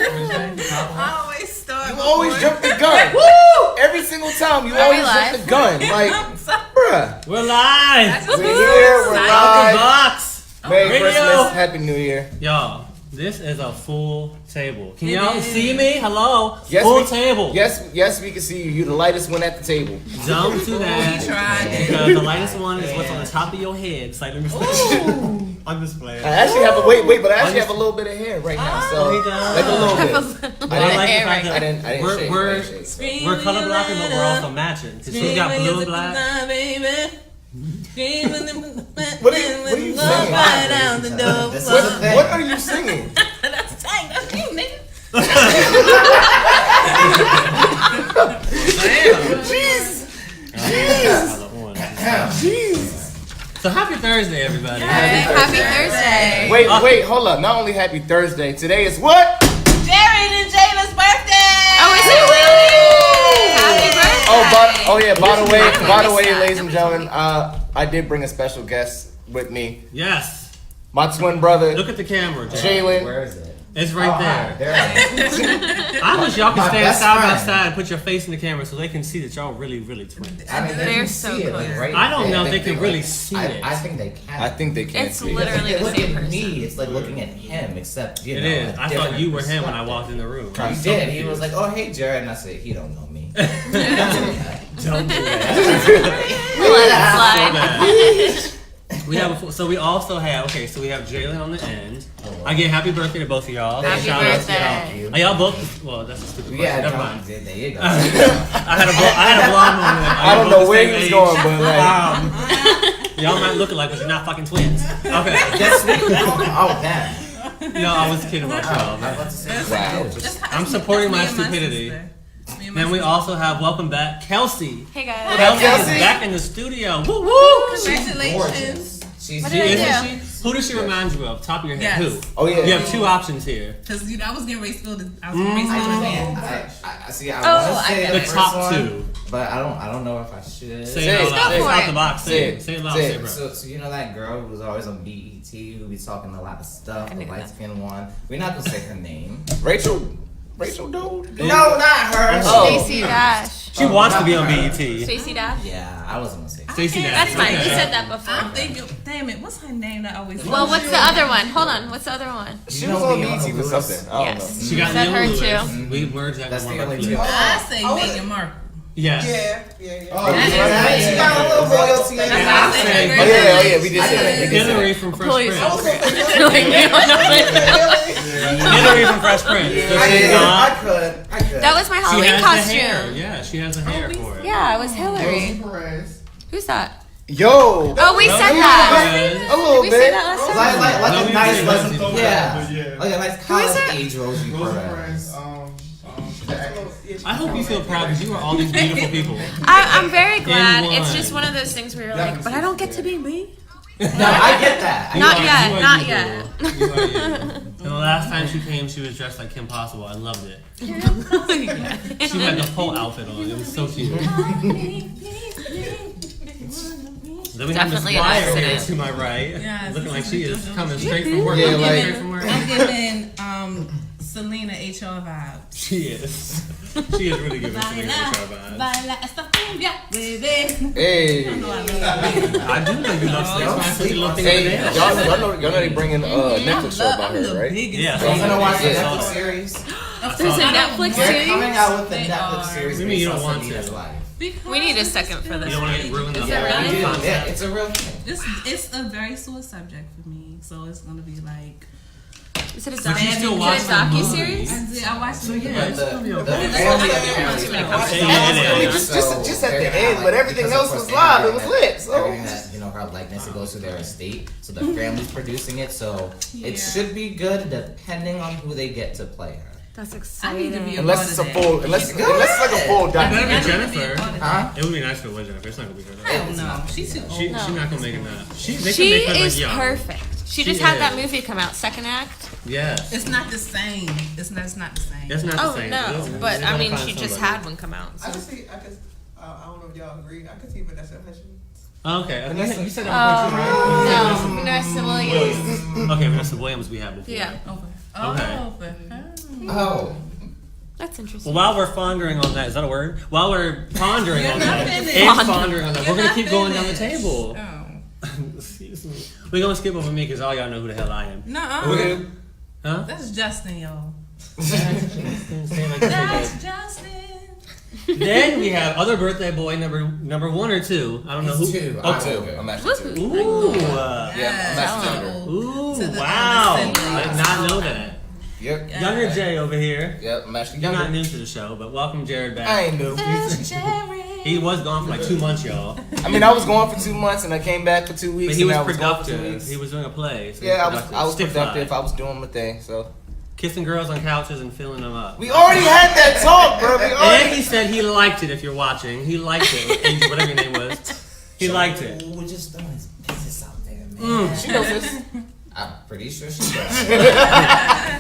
I always start. You always jump the gun. Woo! Every single time you always jump the gun. Like, bruh. We're live. We're here. We're live. Box. Merry Christmas. Happy New Year. Y'all, this is a full table. Can y'all see me? Hello? Yes, full table. Yes, we can see you. You're the lightest one at the table. Don't do that. Because the lightest one is what's on the top of your head. It's like, let me see. I'm just playing. I actually have a little bit of hair right now. So, like a little bit. I like the fact I didn't that we're color blocking, but we're also matching. Because she's got blue and black. What are you singing? What are you singing? That's dang, that's you, nigga. Jeez. So happy Thursday, everybody. Happy Thursday. Wait, hold up. Not only happy Thursday, today is what? Jared and Jayla's birthday. Oh, is it really? Happy birthday. By the way, ladies and gentlemen, I did bring a special guest with me. Yes. My twin brother. Look at the camera, Jalen. Where is it? It's right there. There it is. I wish y'all could stand side by friend. side and put your face in the camera so they can see that y'all really, really twins. I mean, They're so see it, close. right I don't there. know if they can really see it. I think they can. I think they can It's see. literally If the they same look at person. me, it's like looking at him, except you It know. is. I thought you were him when I walked in the room. He did. He was like, "Oh, hey, Jared," and I said, "He don't know me." Don't do that. Let it slide. We have we also have we have Jalen on the end. Again, happy birthday to both of y'all. Happy Shout out to birthday. y'all. Are y'all both? Well, that's a stupid question. Yeah, Never mind. there you go. I had a blonde moment. I don't know where he was going, but like, y'all might look alike, but you're not fucking twins. Okay. That's oh, damn. No, I was kidding about y'all. Man. wow. I'm supporting my stupidity. Then we also have welcome back Kelsey. Hey guys. Kelsey is back in the studio. Woo woo! Congratulations. She's What did I do? Isn't she? Who does she remind you of? Top of your head. Yes. Who? Oh yeah. You have two options here. Because I was getting ready to spill the man. I see. I Oh, want to I say get The it. first top one, two. but I don't know if I should. Say it out loud. Go Say it for out it. the box. Say it loud. Say it, bro. So you know that girl who was always on BET who be talking a lot of stuff, the light skinned one. We're not gonna say her name. Rachel dude. No, not her. Oh. Stacey Dash. She wants to be on BET. Stacey Dash. Yeah, I wasn't gonna say. Stacey Dash. That's fine. Okay. You said that before. I'm thinking, damn it, what's her name that always? Well, what's the other one? Hold on. What's the other one? She was on BET for something. I don't know. Yes. She got Said Leon her Lewis. too. We merged that That's with the one of only our two. clips. I say Meghan Markle. Yes. Oh, yeah, she got a little royalty in And her. I say Oh yeah, we did say that. Hillary from Fresh Please. Prince. That Hillary from Fresh Prince. So she's I not. could. was my She Halloween has the hair. costume. Yeah, she has the hair for it. Yeah, it was Hillary. Who's that? Yo. Oh, we said that. A little Did we say bit. that last time? Like No, a we nice, didn't like, listen to yeah, like a nice college it? age Rosie Perez. I hope you feel proud because you are all these beautiful people. I'm very glad. In It's one. just one of those things where you're like, but I don't get to be me. No, I get that. Not You yet, are not you, yet. girl. You are you. And the last time she came, she was dressed like Kim Possible. I loved it. She had the whole outfit on. It was so cute. Then we have Miss Definitely an Wire here accident. to my right, Yes. looking like she is coming straight from work. Yeah, Coming like- straight from work. I'm giving Selena HR vibes. She is. She is really giving Selena HR vibes. Baila esta cumbia, baby. Hey. I do know you love Selena. Don't I sleep you love on things Hey, like that. y'all know they bringing a Netflix show about her, right? Yeah. So I'm gonna watch the Yeah. Netflix series. There's a Netflix They're series? coming out with the They Netflix are. series. What do you mean you based don't on want Selena's to? life. We need a second for You this. don't want to get ruined the Is whole it really? We do. concept. Yeah, it's a real thing. It's a very sore subject for me, so it's gonna be like. Is it a But you still watch the docu-series? movies. I watched it But again. the family Yeah, apparently. Just at the they're end, gonna but have, everything because else of was course live. It was everything lit. So everything that, her likeness, it goes to their estate. So the family's producing it. So it should be good depending on who they get to play her. That's I need to be exciting. a unless it's a full, unless it's like a full It better documentary. be Jennifer. Huh? It would be nice if it was Jennifer. It's not gonna be her. Hell no, she's too old. She's not gonna make it now. They can She make her is like young. perfect. She just She had that is. movie come out, second act. Yes. It's not the same. It's not the same. That's not the Oh same. no, Listen, but they're I gonna mean, find she just somebody. had one come out. I So. can see. I don't know if y'all agree. I could see Vanessa Hudgens Okay, you said No, that was Vanessa Williams. Okay, Vanessa Williams we had before. Yeah. Okay. Oh. That's interesting. Well, while we're pondering on that, is that a word? While we're pondering on not that, finished. and pondering on that, You're we're gonna not keep going down the finished. table. Oh. Excuse me. We're gonna skip over me because all y'all know who the hell I am. Nuh-uh. Huh? That's Justin, y'all. Say like That's that. Justin. Then we have other birthday boy number 1 or 2. I don't know who. It's 2. Oh, I'm 2. good. I'm actually 2. Ooh. Yeah, I'm actually younger. Ooh. To the Wow. assembly. I did not know that. Yep. Younger Jay over here. Yep, I'm actually You're not younger. new to the show, but welcome Jared back. I ain't new. That's Jerry. He was gone for like 2 months, y'all. I mean, I was gone for 2 months and I came back for 2 weeks. But he and was I gone for 2 productive. weeks. He was doing a play. So Yeah, he I was Stick productive. fly. I was doing my thing. So Kissing girls on couches and filling them up. we already had that talk, bro. We And already. he said he liked it. If you're watching, he liked it. Angel, whatever your name was, he liked it. We're just throwing his business out there, man. She knows this. I'm pretty sure she does.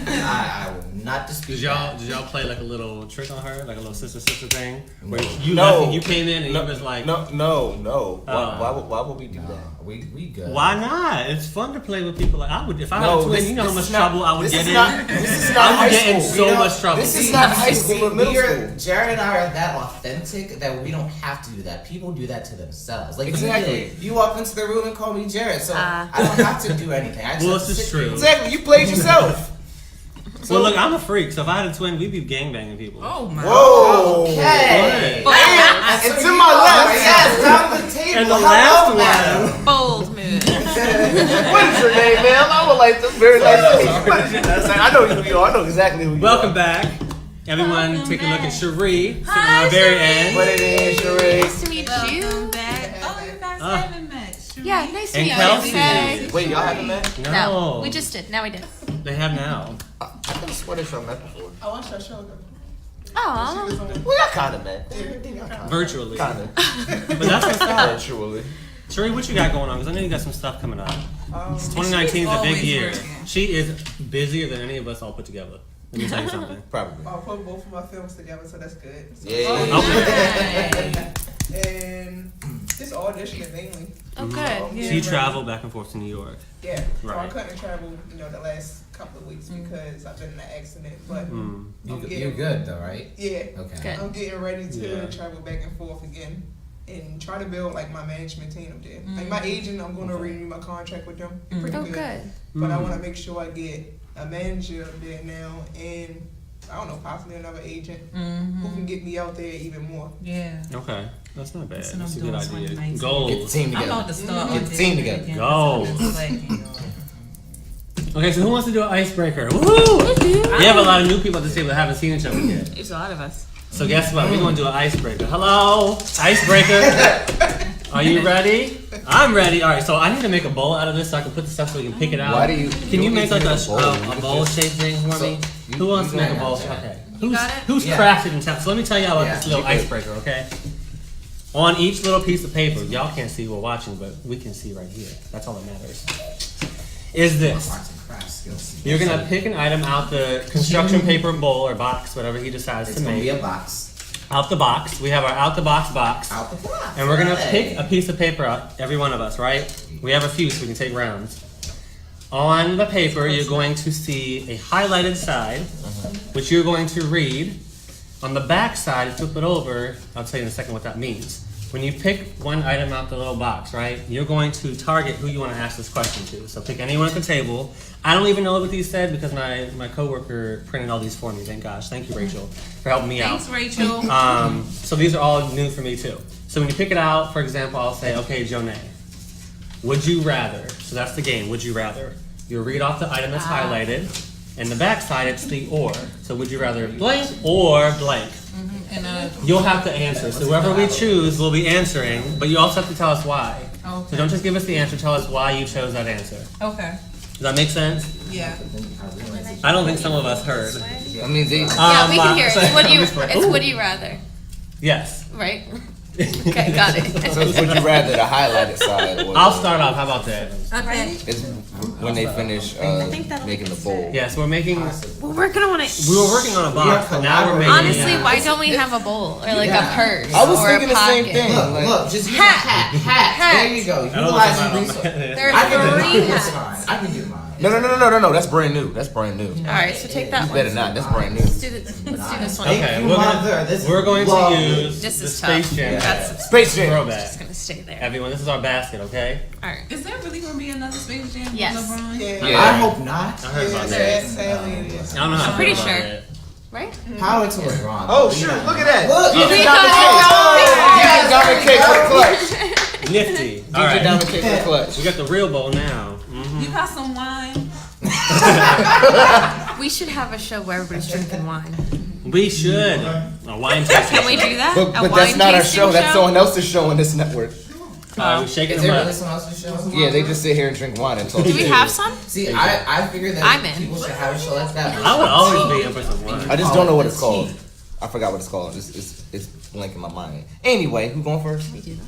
I will not dispute that. Did y'all play like a little trick on her, like a little sister thing, where No. you No. left and you came in and No, he was like, no. Why would we do Nah, that? we good. why not? It's fun to play with people. Like I would, if I had No, a twin, this- you know how this much is not- trouble I would this get is in. not- This is not I would high get in school. so much trouble. This is not high school or middle school. Jared and I are that authentic that we don't have to do that. People do that to themselves. Like Exactly. you walk into the room and call me Jared, so I don't have to do anything. I just Well, have this to is sit here. true. Exactly. You played yourself. Well, look, I'm a freak, so if I had a twin, we'd be gangbanging people. Oh my. Whoa. Okay. What? And So to you my are, left. yes, down the table. And the Hello, last madam. one. Bold move. What is your name, man? I would like this very nice to meet you. What is your name? I know who you are. I know exactly who you Welcome are. back. Everyone, Welcome take a look back. at Cherie, sitting Hi, on the very Cherie. end. What it is, Sheree? Nice to meet Welcome you. back. Oh, you guys haven't met. Cherie. Yeah, nice to And meet you. Kelsey. Okay. Wait, y'all haven't met? No, No, we just did. Now we did. They have now. I could have sworn this y'all met before. I watched that show though. Oh, Well, y'all kind of met. Virtually. Kind of. But that's what's up. Virtually. Cherie, what you got going on? Because I know you got some stuff coming up. 2019 is a big always year. working. She is busier than any of us all put together. Let me tell you something. Probably. I'll put both of my films together, so that's good. So, Yeah. Okay. and just auditioning mainly. oh, good. Yeah. She traveled back and forth to New York. Yeah. So I Right. couldn't travel, the last couple of weeks because I've been in an accident. But Mm. You're good though, right? yeah, Okay. Good. I'm getting ready to Yeah. travel back and forth again and try to build like my management team up there. Like my agent, I'm going to renew my contract with them. They're pretty Oh, good. good. But I Mm. want to make sure I get a manager up there now and I don't know, possibly another agent who can get me out there even more. Yeah. Okay. That's not bad. That's what That's a I'm good doing idea. 2019. Get the Goals. team I'm together. about to start Get the team together. again. Go. It's like, Okay, so who wants to do an icebreaker? Woo! We have a lot of new people at this table that haven't seen each other yet. There's a lot of us. So guess what? We're going to do an icebreaker. Hello? Icebreaker. Are you ready? I'm ready. All right, so I need to make a bowl out of this so I can put the stuff so we can pick it out. Why do you? Can you don't make need to like make a bowl-shaped thing for me? you- Who wants to you make a got bowl? it. Okay. got it? Who's Yeah. crafted and tough? So let me tell you about Yeah, this little you good. icebreaker, okay? On each little piece of paper, y'all can't see we're watching, but we can see right here. That's all that matters. Is this? Arts and crafts skills. You're gonna pick an item out the construction paper bowl or box, whatever he decides It's to gonna be make. a box. Out the box. We have our out the box box. Out the box. And we're gonna Hey. pick a piece of paper out, every one of us, right? We have a few so we can take rounds. On the paper, you're going to see a highlighted side, which you're going to read. On the back side, flip it over. I'll tell you in a second what that means. When you pick one item out the little box, right, you're going to target who you want to ask this question to. So pick anyone at the table. I don't even know what these said because my coworker printed all these for me. Thank gosh. Thank you, Rachel, for helping me out. thanks, Rachel. So these are all new for me too. So when you pick it out, for example, I'll say, okay, Jonay, would you rather? So that's the game. Would you rather? You read off the item that's highlighted, and the back side it's the or. So would you rather blank or blank? And You'll have to answer. So whoever we choose will be answering, but you also have to tell us why. So okay. don't just give us the answer. Tell us why you chose that answer. Okay. Does that make sense? Yeah. I don't think some of us heard. I mean, they. Yeah, we can hear it. It's would you? Ooh. It's would you rather, Yes. right? Okay, got it. So would you rather the highlighted side? Or I'll start off. How about that? Okay. It's when they finish making the bowl. Yes, we're making. We're working on it. We were working on a box, but now we're making. Honestly, why don't we have a bowl or like a purse? I was or thinking a the same pocket? thing. Look, just use a hat. There you go. Utilize your resources. There I are can do 3 mine. It's hats. fine. I can do mine. No. That's brand new. That's brand new. All right, so take that You one. better not. That's brand new. Let's do this one. Okay, you, we're mother. This we're going to lovely. use This the is Space tough. Jam That's Space Jam. throwback. just gonna stay there. Everyone, this is our basket, okay? All right. Is there really gonna be another Space Jam with Yes. LeBron? Yeah. I hope not. I heard about Yeah, that. sadly it is. I don't know how. I'm pretty I feel about sure. it. Right? Power to LeBron. Oh shoot! Look at that. Look, DJ you Diamond Cake. DJ Diamond Cake for the clutch. Nifty. All DJ right, Diamond Cake for the clutch. we got the real bowl now. You got some wine? We should have a show where everybody's drinking wine. We should. A wine tasting. Can we do that? But A that's wine not our tasting show. That's someone else's show on this network. We're shaking Is it them really up. someone else's show? Yeah, they just sit here and drink wine and talk. Do we shit. have some? See, I figured that I'm in. people should have a show like that. I would always be in for some wine. I just don't know what it's called. I forgot what it's called. It's blanking my mind. Anyway, who going first? We do that.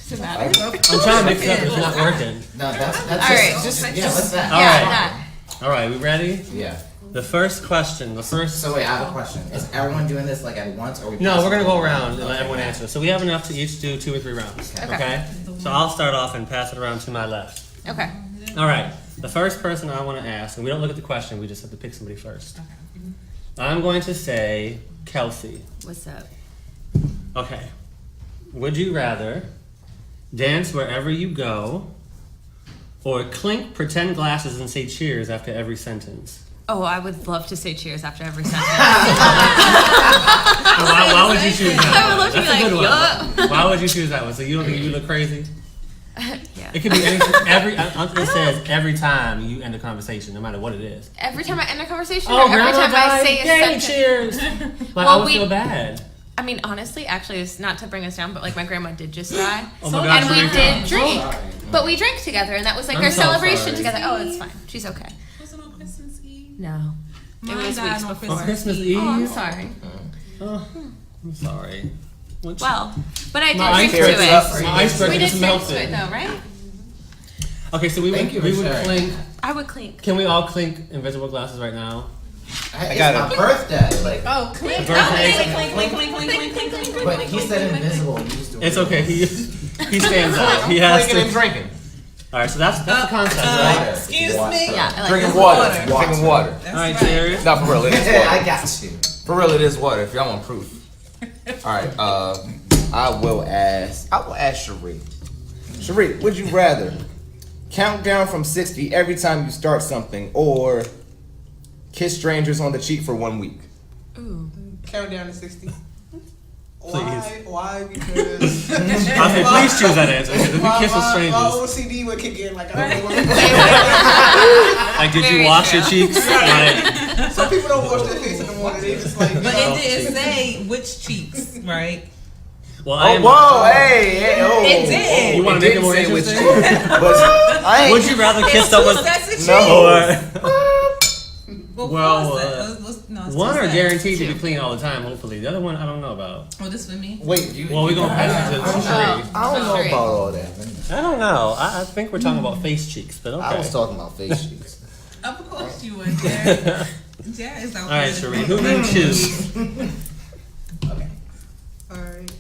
Does it I- matter? I'm trying to mix it up. It's not working. No, that's All right. just yeah, what's that? All Yeah, right. that. All right, we ready? Yeah. The first question. The first. So wait, I have a question. Is everyone doing this like at once, or we? No, pass we're gonna it go around? around and let everyone Okay. answer. So we have enough to each do 2 or 3 rounds. Okay. Okay. So I'll start off and pass it around to my left. Okay. All right. The first person I want to ask, and we don't look at the question. We just have to pick somebody first. I'm going to say Kelsey. What's up? Okay. Would you rather dance wherever you go, or clink pretend glasses and say cheers after every sentence? Oh, I would love to say cheers after every sentence. Why would you choose that? I would love to That's be a good like, one. Why would you choose that one? So you don't think you look crazy? Yeah. It could be anything. It says every time you end a conversation, no matter what it is. Every time I end a conversation, Oh, or every grandma time I died? say a Yay, sentence. cheers! Like Well, I would we- feel bad. I mean, honestly, actually, it's not to bring us down, but like my grandma did just die, Oh my gosh, and we Rika. did drink, but we drank together, and that was like I'm our so celebration sorry. together. Oh, it's fine. She's okay. Was it on Christmas Eve? No, Mine it was died weeks on before. On Christmas Eve. Oh, I'm sorry. Oh, I'm sorry. What you- Well, but I did my drink to iceberg, it. my iceberg We did just drink to melted. it though, right? Okay, so we Thank you would for sharing. clink. I would clink. Can we all clink invisible glasses right now? It's got my it. birthday. Like, Oh, clink. Birthday. but he said invisible. And you just do It's it. okay. He stands out. He has Drinking and to. drinking. All right, so that's the concept, right? Water. Excuse Water. me? Yeah, I like Drinking that. water. Water. Drinking water. All right, cheers. No, for real, it is Yeah, I water. got you. For real, it is water. If y'all want proof. All right. I will ask Sheree. Sheree, would you rather count down from 60 every time you start something, or kiss strangers on the cheek for 1 week? Ooh. Count down to 60. Please. Why? Because I say, please choose that answer. Because if you kiss with my strangers, OCD would kick in. Like, I don't know what like, did Very you wash true. your cheeks? Like, Some people don't wash their face in the morning. They just like, But it didn't say which cheeks, right? well, I Oh, am. whoa, hey, oh. It did. You wanna It make it didn't more say which interesting? cheek, but I ain't. Would you rather kiss someone? No. Well, one are guaranteed. guaranteed to be clean all the time. Hopefully, the other one I don't know about. Oh, this for me? Wait, Well, we're gonna pass it to Sheree. I don't know Sheree. about all that. I don't know. I think we're talking about face cheeks, but okay. I was talking about face cheeks. Of course you would, Jared. Jared is out All right, there. Sheree, who do you choose? okay. All right.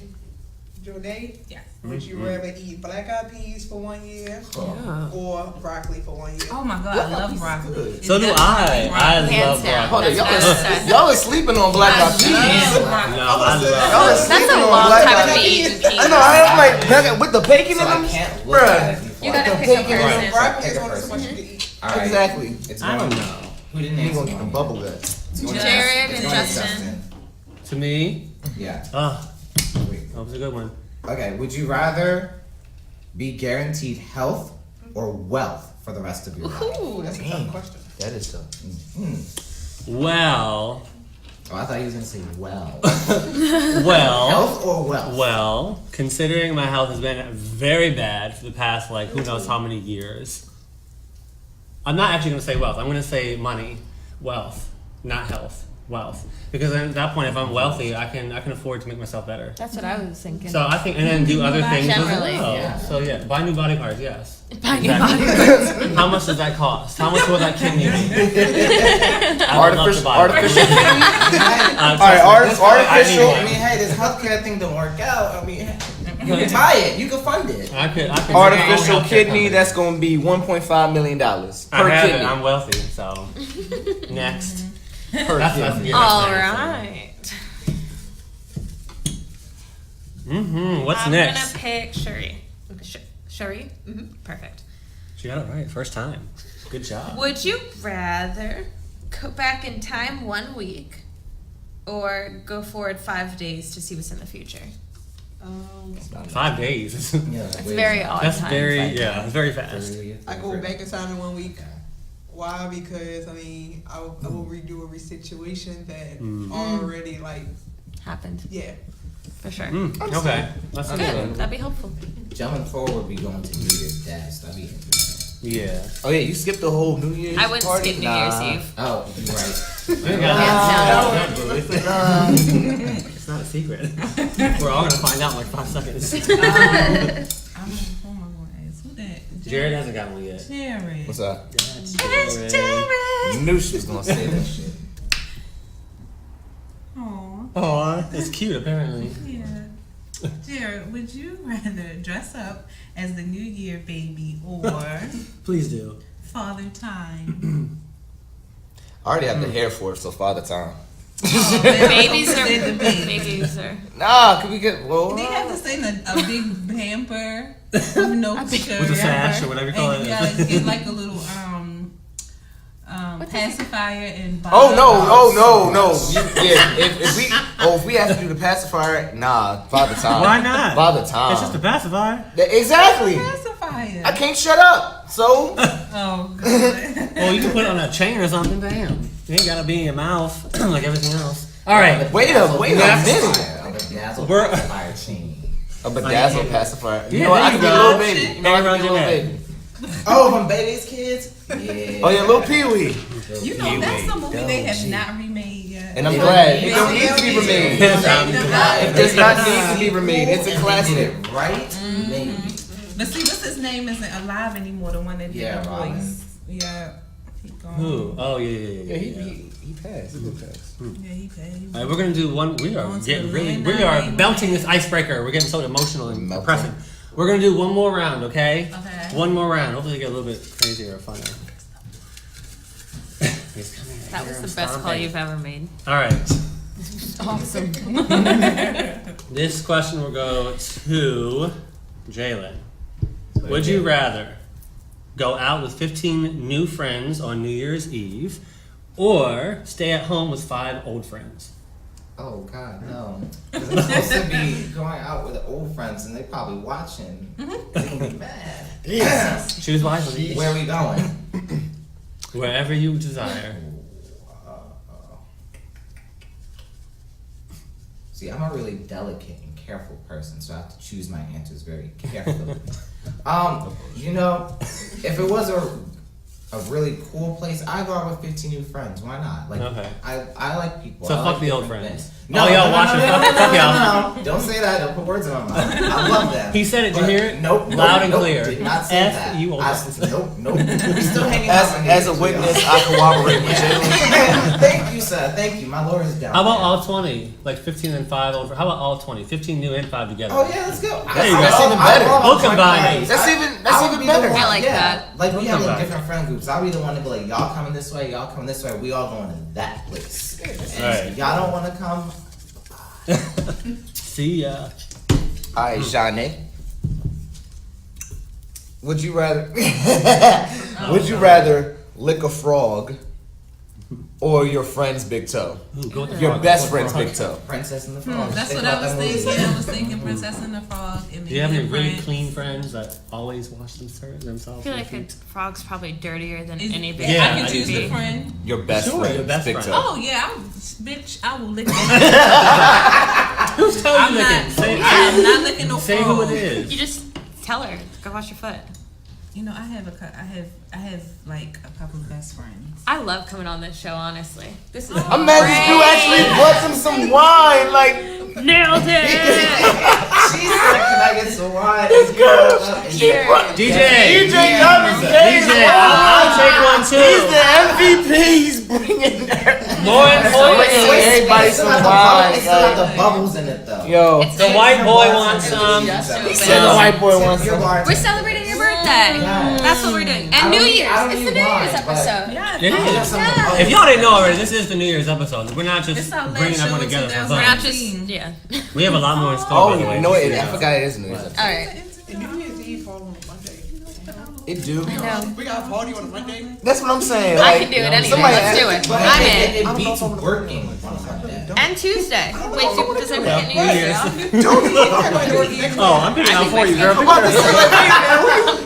Jonay, Yes. would you rather eat black eyed peas for 1 year Yeah. or broccoli for 1 year? Oh my God, I love broccoli. So do It's I. definitely I broccoli. Hands love down. Hold on, broccoli. That's y'all are sleeping on black eyed peas. No, I Y'all love. are That's sleeping a on long black time eyed to be peas. eating peas. I know. I'm like nugget with the bacon So in I them. can't look at it Bruh. before. You gotta The pick a bacon Right. person. Broccoli Pick is a only so much you person. can eat. All right. Exactly. It's I going. don't know. Who didn't You answer? gonna get them bubble guts. Jared It's and going to Justin. To me, Yeah. that was a good one. Okay. Would you rather be guaranteed health or wealth for the rest of your life? Ooh, that's a tough question. That is tough. Well, Oh, I thought he was gonna say well. well, Health or wealth? well. Considering my health has been very bad for the past who knows how many years, I'm not actually gonna say wealth. I'm gonna say money, wealth, not health. wealth. Because then at that point, if I'm wealthy, I can afford to make myself better. That's what I was thinking. So I think, and then do other things Generally, as well. yeah. So yeah, buy new body parts. Yes. Buy new Exactly. body parts. How much does that cost? How much will that kidney be? I would love to buy one. Artificial. All Trust right, me. artificial. I mean, hey, this healthcare thing don't work out. I mean, you can buy it. You can fund it. I could Artificial healthcare kidney. company. That's gonna be $1.5 million I per have kidney. it. I'm wealthy, so next. Per That's kidney. yeah, All that's right. What's I'm next? gonna pick Shuri. Shuri? Perfect. She got it right first time. Good job. Would you rather go back in time 1 week or go forward 5 days to see what's in the future? 5 days. Yeah, That's very odd That's time. it's very fast. I go back in time in 1 week. Why? Because I mean, I will redo a situation that already like Happened. yeah. For sure. Okay, that's Good. good. That'd be helpful. Jumping forward would be going to New Year's Dash. That'd be interesting. Yeah. Oh yeah, you skipped the whole New Year's. I wouldn't party? skip New Year's Eve. Oh, you're right. It's not a secret. We're all gonna find out in like 5 seconds. Who am I gonna ask? Who that? Jared hasn't got one yet. Jared. What's up? That's I knew she was gonna say that shit. Aw, Oh, it's cute apparently. yeah. Jared, would you rather dress up as the New Year baby or Please do. Father Time? I already have the hair for it, so father time. Babies are Say the baby. babies are. Nah, can we get well? They have to stay in a big hamper with no shirt. With a sash or whatever you call And you it. gotta get like a little pacifier and Oh no! If we have to do the pacifier, nah, father time. Why not? Father time. It's just a pacifier. Exactly. pacifier. I can't shut up. So Oh god. Well, you can put it on a chain or something. Damn. You ain't gotta be in your mouth like everything else. All right. wait a minute. We're- A fire chain. A bedazzled pacifier. You Yeah, know what? I there can be you a go. little baby. You know, I can be a little baby. Oh, from Baby's Kids? Yeah. Oh yeah, little Pee Wee. You know that's a movie they have not remade yet. And I'm glad it don't need to be remade. It does not need to be remade. It's a classic. Right? Maybe. But see, what's his name isn't alive anymore. The one that did Yeah, the Robin. voice. Yeah. He gone. Who? Oh yeah. Yeah, he passed. He did pass. Yeah, he paid. All right, we're gonna do one. We are On to getting the really. land We now, are land belting now. this icebreaker. We're getting so emotional and Melting. depressing. We're gonna do one more round, okay? Okay. One more round. Hopefully, get a little bit crazier or funner. He's coming right That here. was I'm the best call stomping. you've ever made. All right. Awesome. This question will go to Jalen. Would you rather go out with 15 new friends on New Year's Eve, or stay at home with 5 old friends? Oh God, no! 'Cause I'm supposed to be going out with old friends, and they probably watching. They gonna be mad. Choose wisely. Where are we going? Wherever you desire. See, I'm a really delicate and careful person, so I have to choose my answers very carefully. You know, if it was a really cool place, I go out with 15 new friends. Why not? Like, Okay. I like people. So I fuck like the old different friends. things. Oh, y'all watching. Fuck y'all. No. Don't say that. Don't put words in my mouth. I love that. He said it. Did you But hear it? Nope. Loud and nope, clear. Did not say F that. you old I- friends. Nope. We still hanging out. As a witness, I corroborate with Jalen. Thank you, sir. Thank you. My lawyer's down. How about there. all 20? Like 15 and 5 over. How about all 20? 15 new and 5 together. Oh yeah, let's go. There you go. That's even better. We'll combine these. That's I would even be better. the one- I like yeah. that. Like we We'll have come like back. different friend groups. I'll be the one to be like, y'all coming this way, y'all coming this way. We all going to that place. And Right. y'all don't want to come. See ya. Alright, Shanae. Would you rather lick a frog or your friend's big toe? Ooh, go with the Your frog. best Go with the friend's frog. big toe. Princess and the Frog. That's Think what I about was that movie. thinking. I was thinking Princess and the Frog. And Do you have any really Prince. clean friends that always wash themselves? I feel like a frog's probably dirtier than Is- any big Yeah, I dog can I choose do the too. friend. Your best Sure, friend's your best big friend. toe. Oh yeah, bitch, I will lick that. Who's telling I'm you not. licking? Say, I'm not licking no say frog. who it is. You just tell her, go wash your foot. You know, I have like a couple of best friends. I love coming on this show, honestly. This is Imagine you actually bought them some wine, like. nailed it. She's like, can I get some wine? DJ, I'll take one too. He's the MVP. He's bringing More important, everybody some wine. It still got the bubbles in it though. Yo, the white boy wants some. he said the white boy wants some. We're celebrating your birthday. That's what we're doing. And New Year's. It's the New Year's episode. It is. If y'all didn't know already, this is the New Year's episode. We're not just It's our last bringing show everyone in together for 2019. fun. We're not just, yeah. We have a lot more in store. Oh, by the way. you know what? I forgot it is New Year's. All right. And New Year's Eve fall on a Monday. It do. I know. We got a party on a Monday. That's what I'm saying. I Like, can do it anyway. somebody Let's do asked- it. I'm in. It beats working on Sunday. And Tuesday. Wait, so does everybody get New Year's? Oh, I'm picking out for you, girl.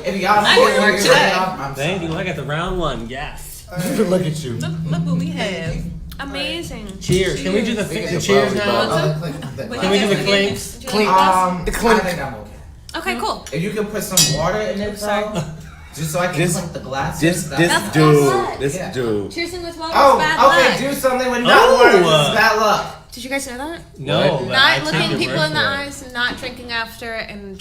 If you got I didn't work today. I'm Thank you. I got the round one. Yes. Look at you. Look what we have. Amazing. Cheers. Can we do the Cheers. cheers now? sorry. Can we do the clinks? Clink. I Clink. think I'm okay. Okay, cool. If you could put some water in it, though, just so I can This- clink the glass. This That's dude. bad. This Yeah. dude. Cheersing with water Oh, is bad okay. luck. Do something with not water. This is bad luck. Did you guys know that? No. but I Not take looking your people word in the for it. eyes, not drinking after, and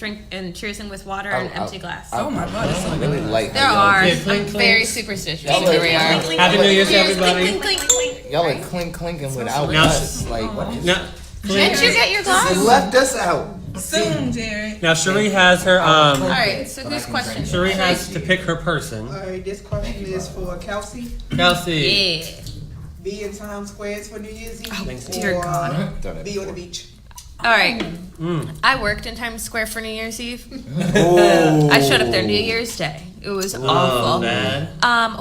cheersing with water and empty glass. Oh my God, it's so I really like There how y'all- are. Yeah, clink, I'm clink. very superstitious. Y'all Here like- we are. Happy New Year to Cheers. everybody. Clink, clink, clink. Y'all like clinking without Now- us. Like, what is Now, Didn't you get your glass? They left us out. soon, Jared. now Cherie has her All right. So this question. Cherie has to pick her person. Alright, this question is for Kelsey. Kelsey. Yeah. Be in Times Square for New Year's Eve. Thanks. Dear or God. Be on the beach. All right. Mm. I worked in Times Square for New Year's Eve. Oh. I showed up there New Year's Day. It was Oh, awful. bad.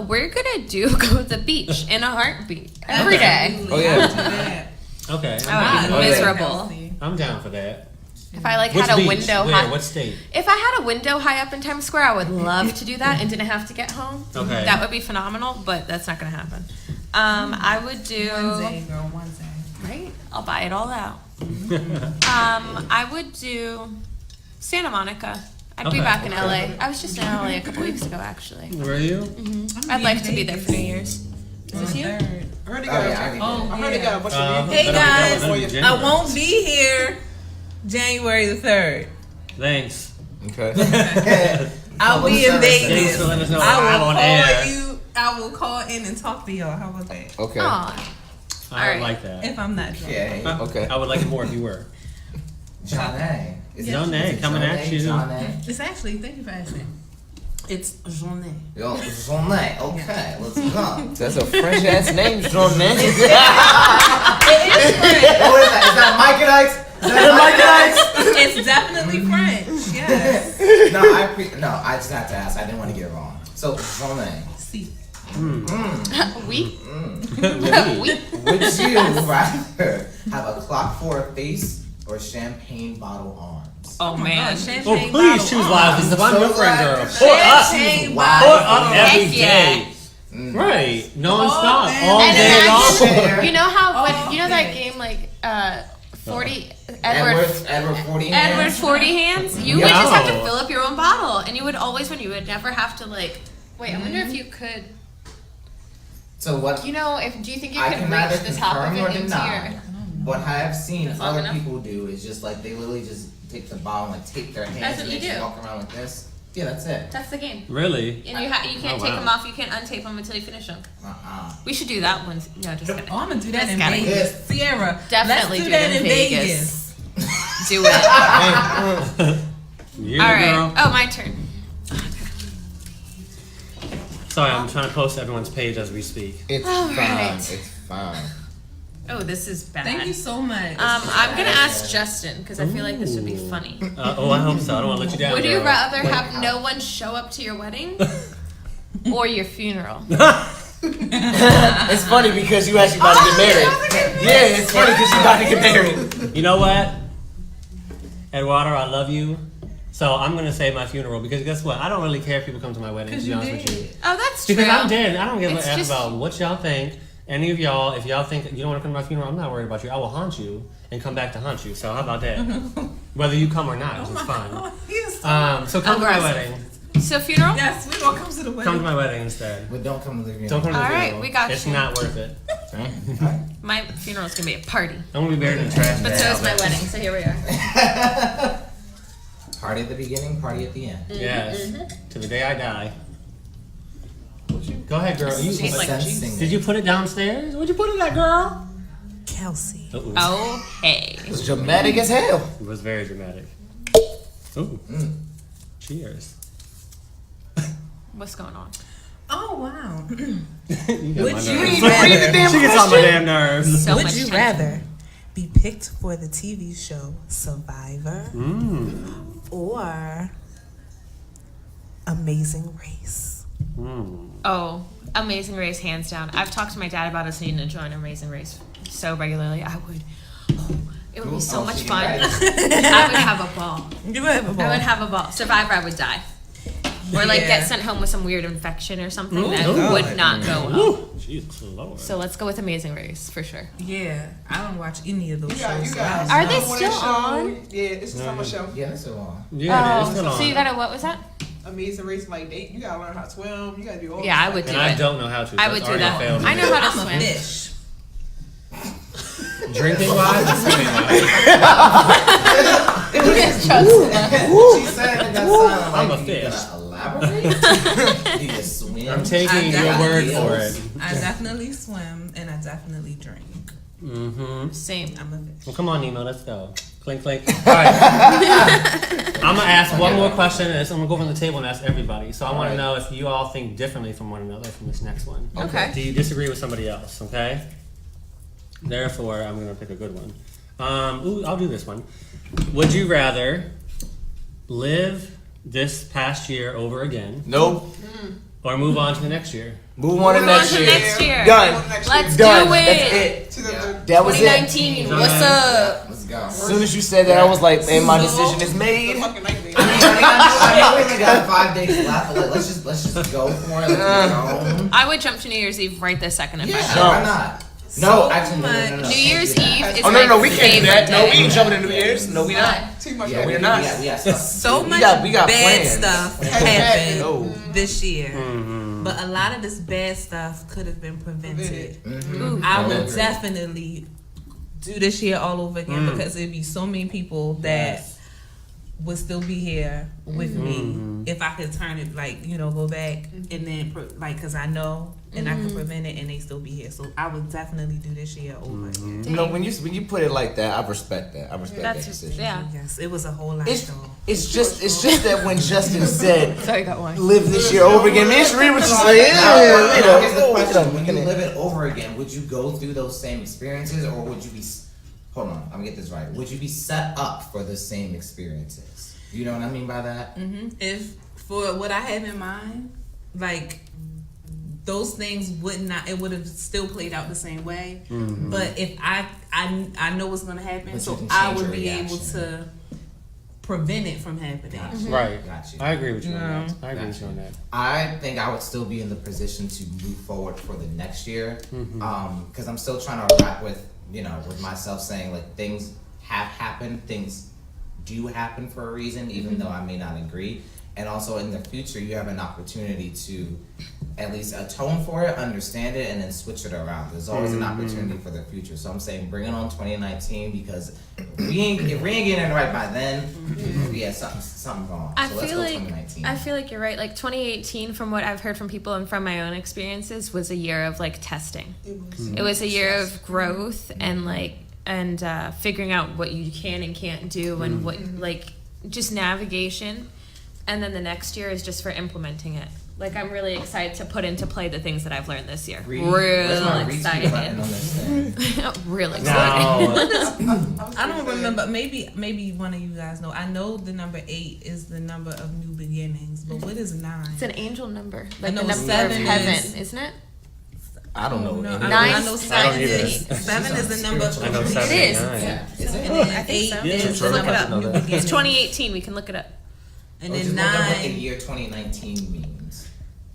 We're gonna go to the beach in a heartbeat every day. Oh, yeah. Okay. I would be Oh, yeah. miserable. I'm down for that. If I like Which had a beach? window Where? high. What state? If I had a window high up in Times Square, I would love to do that and didn't have to get home. Okay. That would be phenomenal, but that's not gonna happen. I would do Wednesday, girl, Wednesday. right. I'll buy it all out. I would do Santa Monica. I'd be Okay. back in LA. I was just in LA a couple weeks ago, actually. Were you? I'd like to be there for New Year's. Is this you? I heard they Oh, got yeah, I a think I heard they got a bunch of Hey, guys, I January. won't be here January the 3rd. Thanks. Okay. I'll be in Thanks Vegas. for letting us know I live will on call air. you. I will call in and talk to y'all. How about that? Okay. Aw. I Alright. like that. If I'm not drunk. Yeah. Okay. I would like it more if you were. John A. Is it- John A. is it coming John at A? you. John A. It's actually, thank you for asking. It's journée. Yo, John A. Okay, let's go. That's a French ass name, John, man. It is Who is that? Is that Mike and Ike's? Is that Mike and Ike's? It's definitely French. Yes. No, I just had to ask. I didn't want to get it wrong. So, John A. See. We? Would you rather have a clock for a face or champagne bottle arms? Oh man. Oh, please choose wisely, because I'm your friend, girl. glad- Pour up. Champagne Pour bottle. up every Heck yeah. day. Right. Non-stop. man. All And day imagine- long. You know how when Oh, you know that okay. game like 40 Edward Edward 40 Edward hands? 40 hands? You would just have to No. fill up your own bottle, and you would always win. You would never have to like. Wait, I wonder if you could. So what? You know, if do you think you I could can neither reach the top of confirm it or into deny. your? What I have seen That's long other enough? people do is just like they literally just take the bottle and like tape their hands That's what and you they just do. walk around like this. Yeah, that's it. That's the game. Really? And you you can't Oh, take wow. them off. You can't untape them until you finish them. Uh-uh. We should do that one. No, just kidding. Oh, I'm gonna do that Just in kidding. Vegas. Sierra, Definitely let's do do that it in in Vegas. Vegas. Do it. You All right. girl. Oh, my turn. Sorry, I'm trying to post everyone's page as we speak. It's All fine. right. It's fine. Oh, this is bad. Thank you so much. I'm gonna ask Justin because I feel like this would be Ooh. funny. Oh, I hope so. I don't want to let you down. Would you girl. rather have no one show up to your wedding or your funeral? It's funny because you actually about to get married. Yeah, it's funny because you about to get married. You know what? Eduardo, I love you. So I'm gonna say my funeral because guess what? I don't really care if people come to my wedding. To be you honest with you, did. Oh, that's true. because I'm dead. I don't give a It's f just- about what y'all think. Any of y'all, if y'all think you don't want to come to my funeral, I'm not worried about you. I will haunt you and come back to haunt you. So how about that? Whether you come or not, it's fine. He's So come to my Aggressive. wedding. So funeral? Yes, we gonna come to the wedding. Come to my wedding instead. But don't come to the funeral. Don't come to the All right, funeral. we got It's you. not worth it. My funeral's gonna be a party. I'm gonna be buried in the trash. But so is my wedding, so here we are. Party at the beginning, party at the end. Yes. To the day I die. Go ahead, girl. She's like, Sensing Did you put it downstairs? Where'd you put it at, girl? Kelsey. Uh-oh. oh, hey. It's dramatic as hell. It was very dramatic. Ooh. Cheers. What's going on? Oh wow. You got Would my you nerves. rather? She gets on my damn nerves. So Would much you tension. rather be picked for the TV show Survivor or Amazing Race? Oh, Amazing Race, hands down. I've talked to my dad about us needing to join Amazing Race so regularly. I would. It would be so much she fun. right. I would have a ball. You would have a I would have a ball. Survivor, I would die. Or like Yeah. get sent home with some weird infection or something that Ooh. would not go well. Ooh. Jesus Lord. So let's go with Amazing Race for sure. Yeah, I don't watch any of those You got, shows. you so got. Are they one still show. on? Yeah, it's a summer show. Yeah, that's so long. Yeah, it's still on. So you gotta, what was that? Amazing Race, like you gotta learn how to swim. You gotta do all. Yeah, I this would stuff. do And I it. don't know how to. I That's would do already that. failed me. I know how to I'm a swim. fish. Drinking wise, or swimming wise. She said that sounded like I'm a you fish. gotta elaborate. Do you swim? I'm taking I your word definitely- for it. I definitely swim and I definitely drink. Mm-hmm. Same. I'm a fish. Well, come on, Nemo, let's go. Clink, clink. All right. I'm gonna ask one more question, and I'm gonna go from the table and ask everybody. So I want to know if you all think differently from one another from this next one. Okay. Do you disagree with somebody else? Okay. Therefore, I'm gonna pick a good one. I'll do this one. Would you rather live this past year over again, Nope. or move on to the next year? Move on to Move on next to year. next year. Done. Let's Done. do it. That's it. To the, That was it. 2019. What's up? Let's go. As soon as you said that, I was like, man, my decision is made. fucking nightmare. I know we only got 5 days left, but let's just go for it. Let's get going. I would jump to New Year's Eve right this second if I Yeah, could. why not? No, actually, no. New Year's Eve is Oh my no, we can't do favorite that. No, we day. ain't jumping to New Year's. No, we not. Too much. Yeah, we're not. We got stuff. So much we got bad plans. stuff No. happened this year, Mm-hmm. but a lot of this bad stuff could have been prevented. Ooh. I would agree. definitely do this year all over again because it'd be so many people that would still be here with me if I could turn it, like, go back and then because I know and I could prevent it and they still be here. So I would definitely do this year over again. You know, when you put it like that, I respect that. I respect that That's decision. yeah. Yes, it was a whole lot. It's though. just that when Justin said Sorry, got one. live this year over again, me and Sheree was just like, Now, here's the yeah, question: when you live it over again, would you go through those same experiences, or would you be? Hold on, I'm gonna get this right. Would you be set up for the same experiences? You know what I mean by that? If for what I have in mind, like those things would not, it would have still played out the same way. But if I know what's gonna happen, But so you can I change would your be able reaction. to prevent it from happening. Right. Got you. I agree with you on No. that. I agree with you on that. I think I would still be in the position to move forward for the next year, because I'm still trying to rap with myself saying like things have happened, things do happen for a reason, even though I may not agree. And also in the future, you have an opportunity to at least atone for it, understand it, and then switch it around. There's always an opportunity for the future. So I'm saying bring it on 2019 because if we ain't getting it right by then, yeah, something wrong. I So let's feel go like 2019. I feel like you're right. Like 2018, from what I've heard from people and from my own experiences, was a year of like testing. It was a year of growth and figuring out what you can and can't do and what just navigation. And then the next year is just for implementing it. Like I'm really excited to put into play the things that I've learned this year. Where's my Real retweet excited. button on this thing? Real excited. Now, I don't remember. Maybe one of you guys know. I know the number 8 is the number of new beginnings, but what is 9? It's an angel number, I like know the number 7 of heaven, is- isn't it? I don't know. No, any- I Nine. know I 7 don't either. is 7 is the number of I know completion. 7 It is. and 9. Yeah. Is it? And then I think 8 so. Yeah, is sure. the number I of know new that. beginnings. It's 2018. We can look it up. And Or then just look up what the 9. year 2019 means.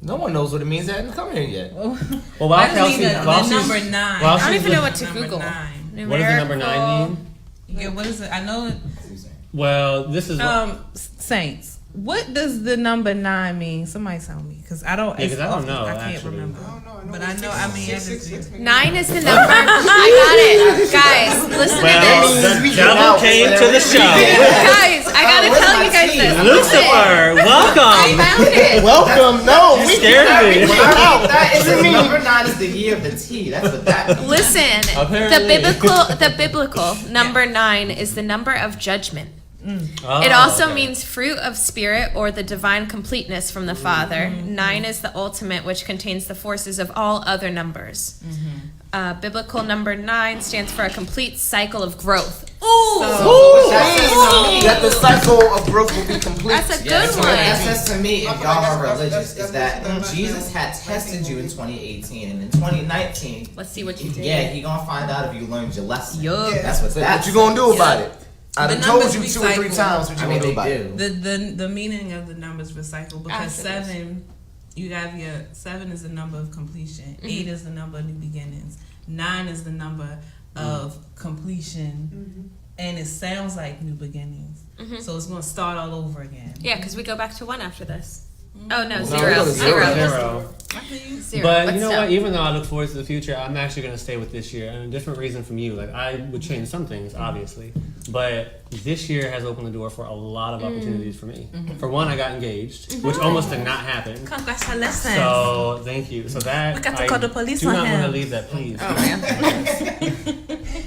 No one knows what it means. It hasn't come here yet. Well, I while just Kelsey, mean the while she's, number 9. while I don't she's even know look- what to Number Google. 9. what does the number 9 mean? Yeah, what is it? I know it. What are you saying? Well, this is what, Saints. What does the number 9 mean? Somebody tell me, because I don't. Yeah, 'cause I don't know, I can't actually. remember. I don't know. But I know. I mean, Six, six, six, 9 is the number. I got it, guys. Listen Well, to this. the devil came to the show. Guys, I gotta where's tell my you guys tea? this. Lucifer, I welcome. found it. Welcome. No, You we scared me. That is number 9 is the year of the T. That's what that means. Listen, Apparently. the biblical number 9 is the number of judgment. Oh, It also okay. means fruit of spirit or the divine completeness from the Father. 9 is the ultimate, which contains the forces of all other numbers. Biblical number 9 stands for a complete cycle of growth. that the cycle of growth will be complete. That's a good Yeah, so what that one. says to me, if I feel y'all like are that's- religious, that's- is that that's- Jesus had tested you in 2018, and in 2019, Let's see what you did. yeah, he gonna find out if you learned your lesson. Yup. Yeah. That's what So that's. what you gonna do about it? I The done told numbers you 2 or 3 recycle. times what you I mean, gonna do they about it. do. The meaning of the numbers recycle, because After this. 7, you have your 7 is the number of completion. 8 is the number of new beginnings. 9 is the number of completion, and it sounds like new beginnings. So it's gonna start all over again. Yeah, because we go back to 1 after this. Oh, no, No, 0. we go to 0. 0. Zero. But you know still. what? Even though I look forward to the future, I'm actually going to stay with this year. And a different reason from you. Like, I would change some things, obviously. But this year has opened the door for a lot of opportunities for me. For one, I got engaged, which almost did not happen. Congratulations. So, thank you. So that, We got to I call the police do on not want to him. leave that, please. Oh, man.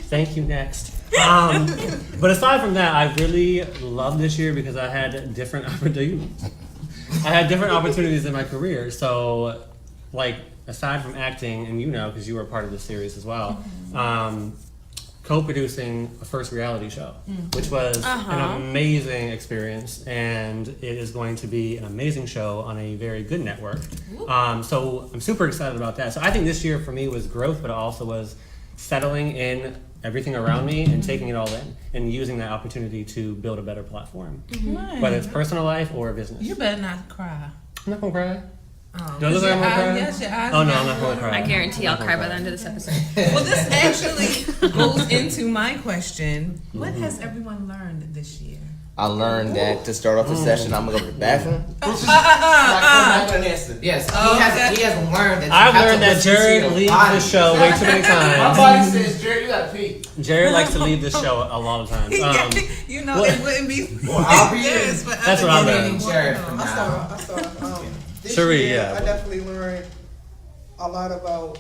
Thank you, next. But aside from that, I really love this year because I had different opportunities. I had different opportunities in my career. So, like, aside from acting, and you know, because you were a part of this series as well, co-producing a first reality show, which was an amazing experience, and it is going to be an amazing show on a very good network. So I'm super excited about that. So I think this year for me was growth, but it also was settling in everything around me and taking it all in and using that opportunity to build a better platform, whether it's personal life or business. You better not cry. I'm not gonna cry. Oh, Do I look like I'm gonna cry? Yes, your eyes. Oh no, I'm not gonna cry. I guarantee I'll cry by the end of this episode. Well, this actually goes into my question. What has everyone learned this year? I learned that to start off the session, I'm gonna go to the bathroom. Yes, Oh, he has learned that. I've learned that Jared leaves the show way too many times. body says, Jared, you gotta pee. Jared likes to leave this show a lot of times. You know, what- it wouldn't be. I'll be Yes, in. but That's what I other learned. people Jared want from to know. I saw. This Cherie, year, yeah. I definitely learned a lot about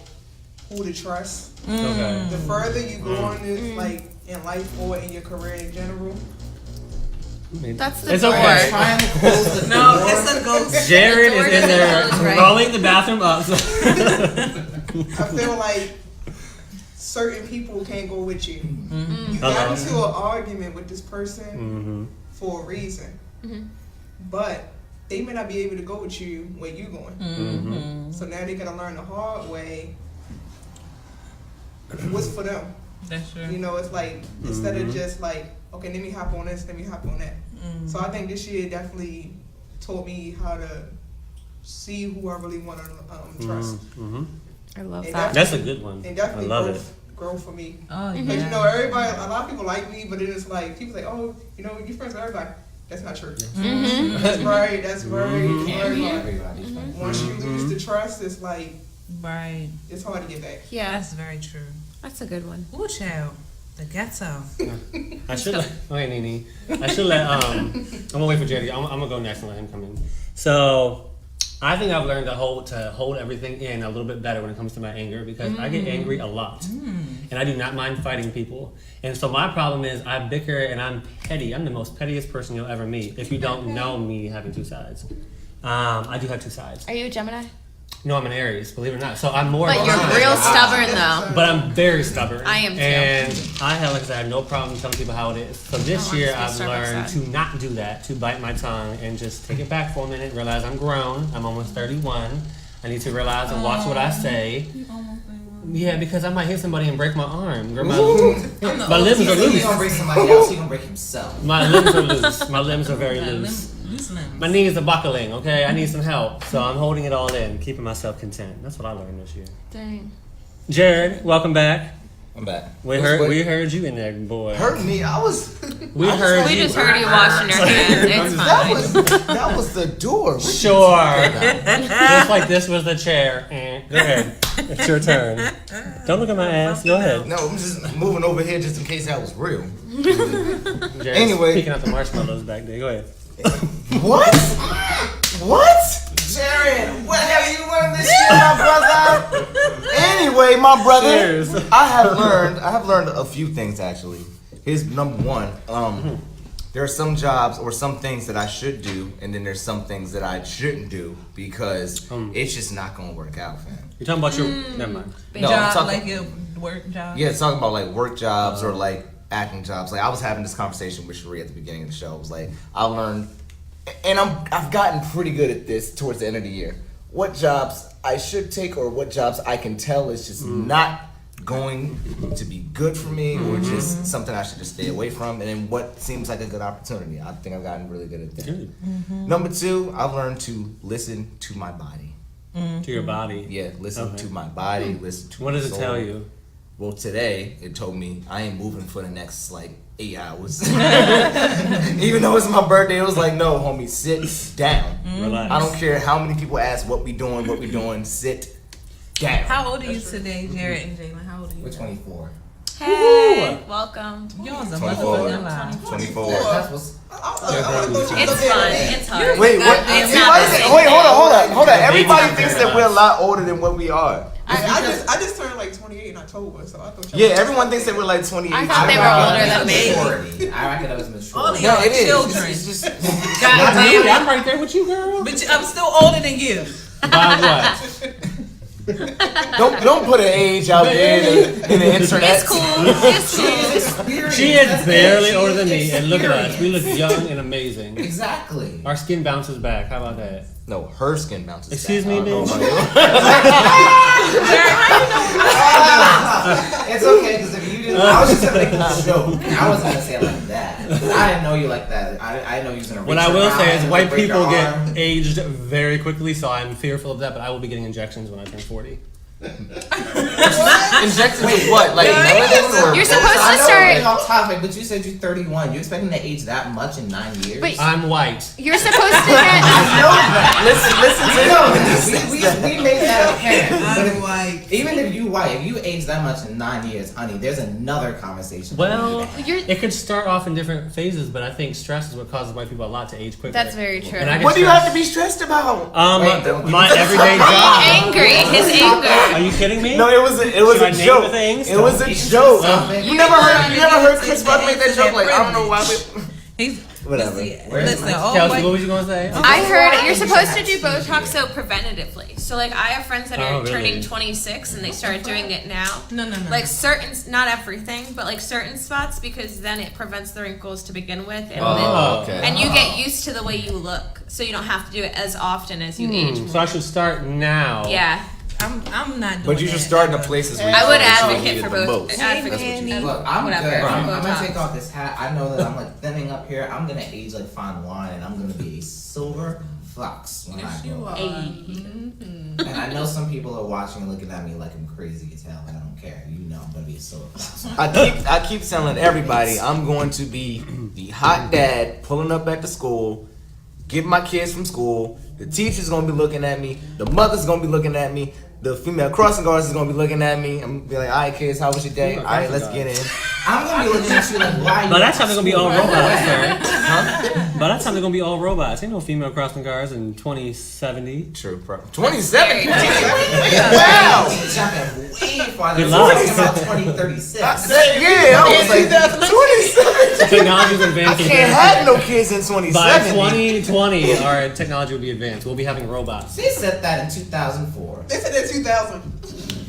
who to trust. Okay. The further you go on this, like in life or in your career in general, That's the It's door. okay. Trying to close the No, door. it's a ghost. Jared The door is in there doesn't close, right? rolling the bathroom up. So. I feel like certain people can't go with you. You got Uh-huh. into an argument with this person for a reason, but they may not be able to go with you where you going. So now they gotta learn the hard way what's for them. That's true. You know, it's like instead of just like, okay, let me hop on this, let me hop on that. So I think this year definitely taught me how to see who I really want to trust. I love And that. That's a good one. And I definitely love it. grow for me. Oh yeah. Because you know, everybody, a lot of people like me, but then it's like people say, oh, you know, you friends with everybody. That's not true. That's right. That's very, Can't very be hard. everybody's friend. Once you lose the trust, it's like Right. it's hard to get back. Yeah, That's very true. that's a good one. Ooh, child. The ghetto. I should let. Okay, Nene. I should let. I'm gonna wait for Jared. I'm gonna go next and let him come in. So, I think I've learned to hold everything in a little bit better when it comes to my anger because I get angry a lot, and I do not mind fighting people. And so my problem is I bicker and I'm petty. I'm the most pettiest person you'll ever meet if you don't know me having two sides. I do have two sides. Are you a Gemini? No, I'm an Aries, believe it or not. So I'm more. But of a you're sign. real stubborn though. But I'm very stubborn. I am too. And I have, like I said, I have no problem telling people how it is. So this Oh, I'm year so I've Starbucks learned sad. to not do that, to bite my tongue and just take it back for a minute, realize I'm grown. I'm almost 31. I need to realize and watch what I say. Yeah, because I might hit somebody and break my arm. Or my limbs are He's loose. gonna break somebody else. He's gonna break himself. My limbs are loose. My limbs are very loose. Loose limbs. My knees are buckling, okay? I need some help. So I'm holding it all in, keeping myself content. That's what I learned this year. Dang. Jared, welcome back. I'm back. We heard you in there, boy. Heard me. I was. We I heard We you. just heard you washing your hands. It's fine. That was the door. Sure. Just like this was the chair. Go ahead. It's your turn. Don't look at my ass. Go ahead. No, I'm just moving over here just in case that was real. Jared's Anyway. picking out the marshmallows back there. Go ahead. What? What? Jared, what have you learned this year, my brother? Anyway, my brother, Cheers. I have learned a few things actually. Here's number one. There are some jobs or some things that I should do, and then there's some things that I shouldn't do because it's just not gonna work out, fam. You're talking about your. Never mind. No, I'm Job, talking- like your work job. Yeah, talking about like work jobs or like acting jobs. Like I was having this conversation with Sheree at the beginning of the show. I was like, I learned, and I've gotten pretty good at this towards the end of the year. What jobs I should take or what jobs I can tell is just not going to be good for me or just something I should just stay away from, and then what seems like a good opportunity. I think I've gotten really good at that. Good. Number two, I've learned to listen to my body. To your body. Yeah, listen Okay. to my body, listen to What my does it soul. tell you? Well, today it told me I ain't moving for the next like 8 hours. Even though it's my birthday, it was like, no, homie, sit down. Relax. I don't care how many people ask what we doing, sit down. How old are you today, Jared and Jalen? How old are you? We're 24. Hey, welcome. Yours a 24. motherfucking lie. 24. That's what's. It's fun. It's hard. Wait, what? It's See, not why the is it- same wait, hold thing. on. Everybody Baby's thinks not that fair we're a enough. lot older than what we are. I just turned like 28 in October, so I thought. Yeah, everyone thinks that we're like 28. I thought they were older than me. Maturity. I reckon that was maturity. No, it is. Children. It's just. God damn it. I'm right there with you, girl. But I'm still older than you. By what? Don't put an age out there in the internet. It's cool. It's cool. She is barely older than me, and look at us. We look young and amazing. Exactly. Our skin bounces back. How about that? No, her skin bounces. Excuse back. me, I don't know bitch? about you. It's okay, because if you didn't, I was just gonna make a joke. I wasn't gonna say it like that. I didn't know you like that. I didn't know you was gonna. What reach I will around say is and white break your people get arm. aged very quickly, so I'm fearful of that, but I will be getting injections when I turn 40. Injections with what? Like melanin or? You're supposed I to know start. we're getting off topic, but you said you're 31. You're expecting to age that much in 9 years? But- I'm white. You're supposed to get. Listen to we made that apparent. But if- white. even if you white, if you age that much in 9 years, honey, there's another conversation. Well, You're, it could start off in different phases, but I think stress is what causes white people a lot to age quicker. that's very true. And I get What do you have to stressed. be stressed about? Wait, don't- My everyday job. Angry. His anger. Are you kidding me? No, it was a Should I name joke. the things? It was a You should joke. stop it. You never heard Chris Rock make that joke? Like I don't know why. He's Whatever. Listen, all Kelsey, white. what was you gonna say? I heard you're supposed to do Botox so preventatively. So like I have friends that are Oh, really? turning 26 and they started doing it now. No. Like certain, not everything, but like certain spots because then it prevents the wrinkles to begin with, and Oh, then okay. and you get used to the way you look, so you don't have to do it as often as you age. So I should start now. Yeah, I'm not doing But you should that. start in the places where you I would feel like you advocate need for it the both. most. Advocate. That's what you Look, I'm Whatever. good. I'm gonna Botox. take off this hat. I know that I'm like thinning up here. I'm gonna age like fine wine, and I'm gonna be a silver fox when I grow up. And I know some people are watching and looking at me like I'm crazy as hell, and I don't care. You know, I'm gonna be a silver fox. I keep telling everybody I'm going to be the hot dad pulling up at the school, get my kids from school. The teacher's gonna be looking at me. The mother's gonna be looking at me. The female crossing guards is gonna be looking at me. I'm gonna be like, all right, kids, how was your day? All right, let's get in. I'm gonna be looking at you like, why? By that time they're gonna be all robots, Right. sir. By that time they're gonna be all robots. Ain't no female crossing guards in 2070. True. 27. Wow. Wow. Jumping way farther. Good We're luck. talking about 2036. Yeah, I was like 27. Technology's I advancing. can't have no kids in 27. By 2020, our technology will be advanced. We'll be having robots. They said that in 2004. They said that 2000.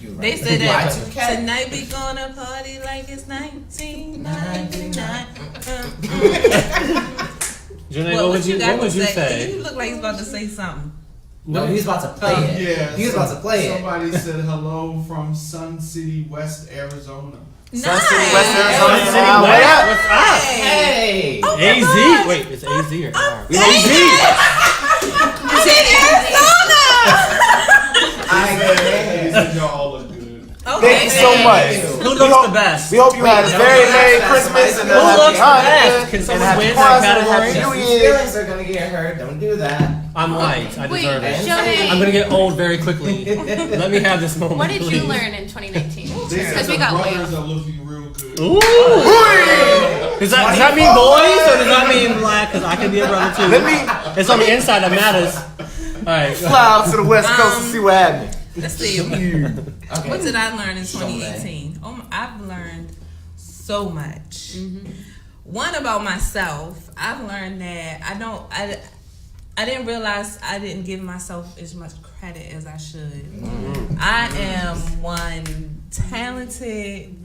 You're right. They said that Y2K. tonight we gonna party like it's 1999. Janae, what would you say? You look like he's about to say something. No, he was about to play it. Yeah, He was about to play it. Somebody said hello from Sun City, West Arizona. Sun City, West Nice. Arizona. City, What West. up? What's up? Hey! Oh my AZ. gosh. Wait, it's AZ or R? We AZ. It's in Arizona. They said y'all all look good. Okay. Thank you so much. Who looks the best? We hope you had a very Merry Christmas and Who looks the best? Can someone win that category? Happy New Your Year. feelings are gonna get hurt. Don't do that. I'm white. I Wait, deserve it. Jonah, I'm gonna get old very quickly. Let me have this moment. what did you please. learn in 2019? They said Because the we got brothers way are looking real good. Ooh. Does that mean boys or does that mean black? Because I can be a brother too. Let me It's on the inside that matters. All right. fly out to the West Coast and see what happened. Let's see. Okay. What did I learn in 2018? I've learned so much. One, about myself. I've learned that I didn't realize I didn't give myself as much credit as I should. I am one talented,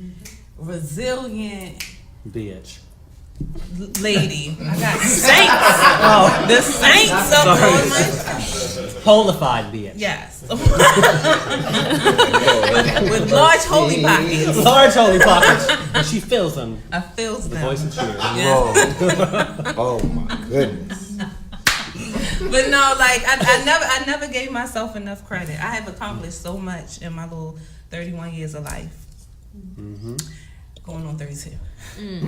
resilient Bitch. lady. I got saints. The saints up on my Holified bitch. yes. with large holy pockets. Large holy pockets. And she fills them. I feels The them. voice of cheer. Yes. Oh my goodness. But no, like I never gave myself enough credit. I have accomplished so much in my little 31 years of life. Going on 32.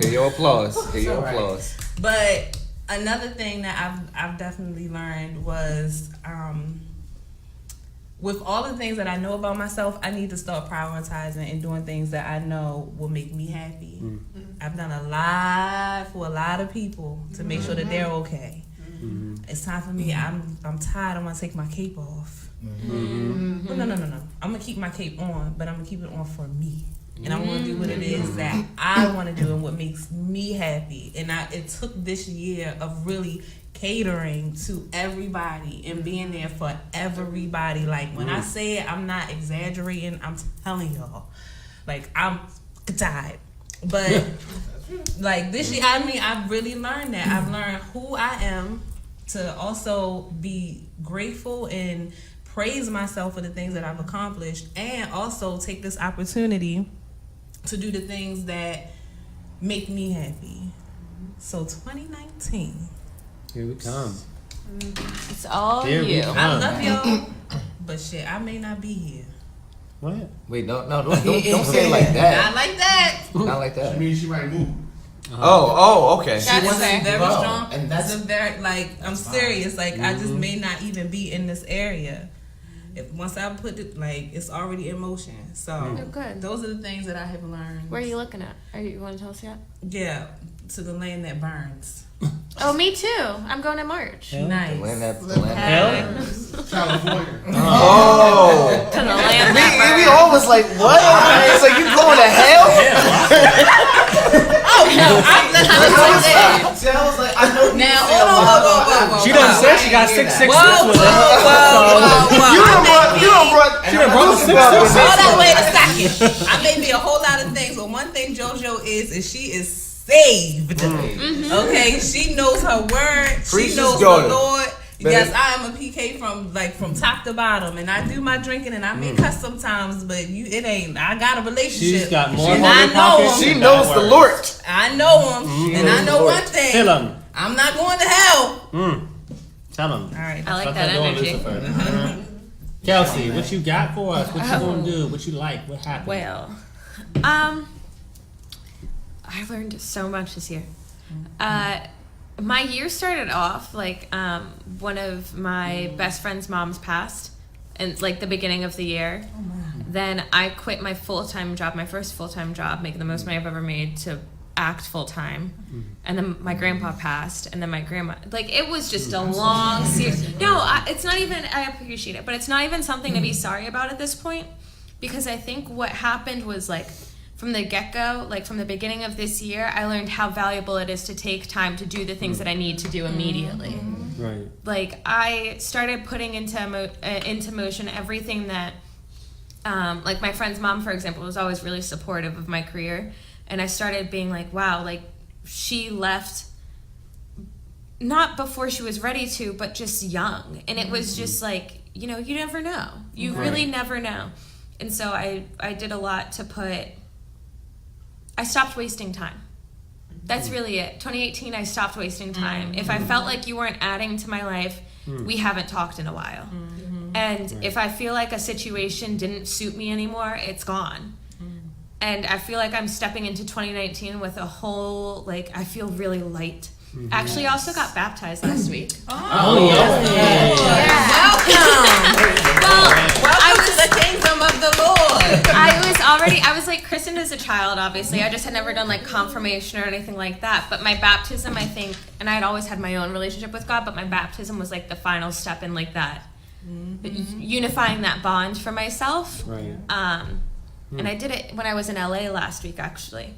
Give your applause. Give your Alright. applause. But another thing that I've definitely learned was with all the things that I know about myself, I need to start prioritizing and doing things that I know will make me happy. I've done a lot for a lot of people to make sure that they're okay. It's time for me. I'm tired. I want to take my cape off. Well, no. I'm gonna keep my cape on, but I'm gonna keep it on for me. And I'm gonna do what it is that I want to do and what makes me happy. And it took this year of really catering to everybody and being there for everybody. Like when I say it, I'm not exaggerating. I'm telling y'all, like I'm tired. But like this year, I mean, I've really learned that. I've learned who I am, to also be grateful and praise myself for the things that I've accomplished, and also take this opportunity to do the things that make me happy. So 2019. Here we come. It's all Here we you. come. I love y'all, but shit, I may not be here. What? Wait, don't say it like that. Not like that. Not like I that. mean, she might move. Oh, okay. That's It's fair. very Grow, strong. and that's- It's a very I'm serious. Like I just may not even be in this area. If once I put it, like it's already in motion. So Oh, good. those are the things that I have learned. Where are you looking at? You want to tell us yet? Yeah, to the land that burns. Oh, me too. I'm going in March. Nice. Hell? California. Oh. To the land We that all was like, what? It's like, you going to hell? Oh no! Tells like I know. Now hold on. She done said she got 666 Whoa, with it. You done brought the six. Hold on, wait a second. I may be a whole lot of things, but one thing JoJo is she is saved. Okay, she knows her word. Preach She knows his daughter. the Lord. Better- Yes, I am a PK from top to bottom, and I do my drinking, and I may cuss sometimes, but it ain't. I got a relationship. She's got more and holy I know pockets. him. She knows the Lord. I know him, and I know one thing. Tell him. I'm not going to hell. Tell him. All right. I like Stop that door, energy. Lucifer. Kelsey, what you got for us? What you gonna do? What you like? What happened? Well, I learned so much this year. My year started off like one of my best friend's moms passed, and like the beginning of the year. Then I quit my full-time job, my first full-time job, making the most money I've ever made, to act full-time. And then my grandpa passed, and then my grandma, like it was just a long series. No, it's not even, I appreciate it, but it's not even something to be sorry about at this point, because I think what happened was like from the get-go, like from the beginning of this year, I learned how valuable it is to take time to do the things that I need to do immediately. Right. Like I started putting into motion everything that, like my friend's mom, for example, was always really supportive of my career, and I started being like, wow, like she left not before she was ready to, but just young, and it was just like, you know, you never know, you really never know. And so I did a lot to I stopped wasting time. That's really it. 2018, I stopped wasting time. If I felt like you weren't adding to my life, we haven't talked in a while. And if I feel like a situation didn't suit me anymore, it's gone. And I feel like I'm stepping into 2019 with a whole, like, I feel really light. Actually, I also got baptized last week. Oh, yes. Welcome to the kingdom of the Lord. I was like christened as a child, obviously. I just had never done like confirmation or anything like that. But my baptism, I think, and I had always had my own relationship with God, but my baptism was like the final step in like that, unifying that bond for myself. Right. And I did it when I was in LA last week, actually.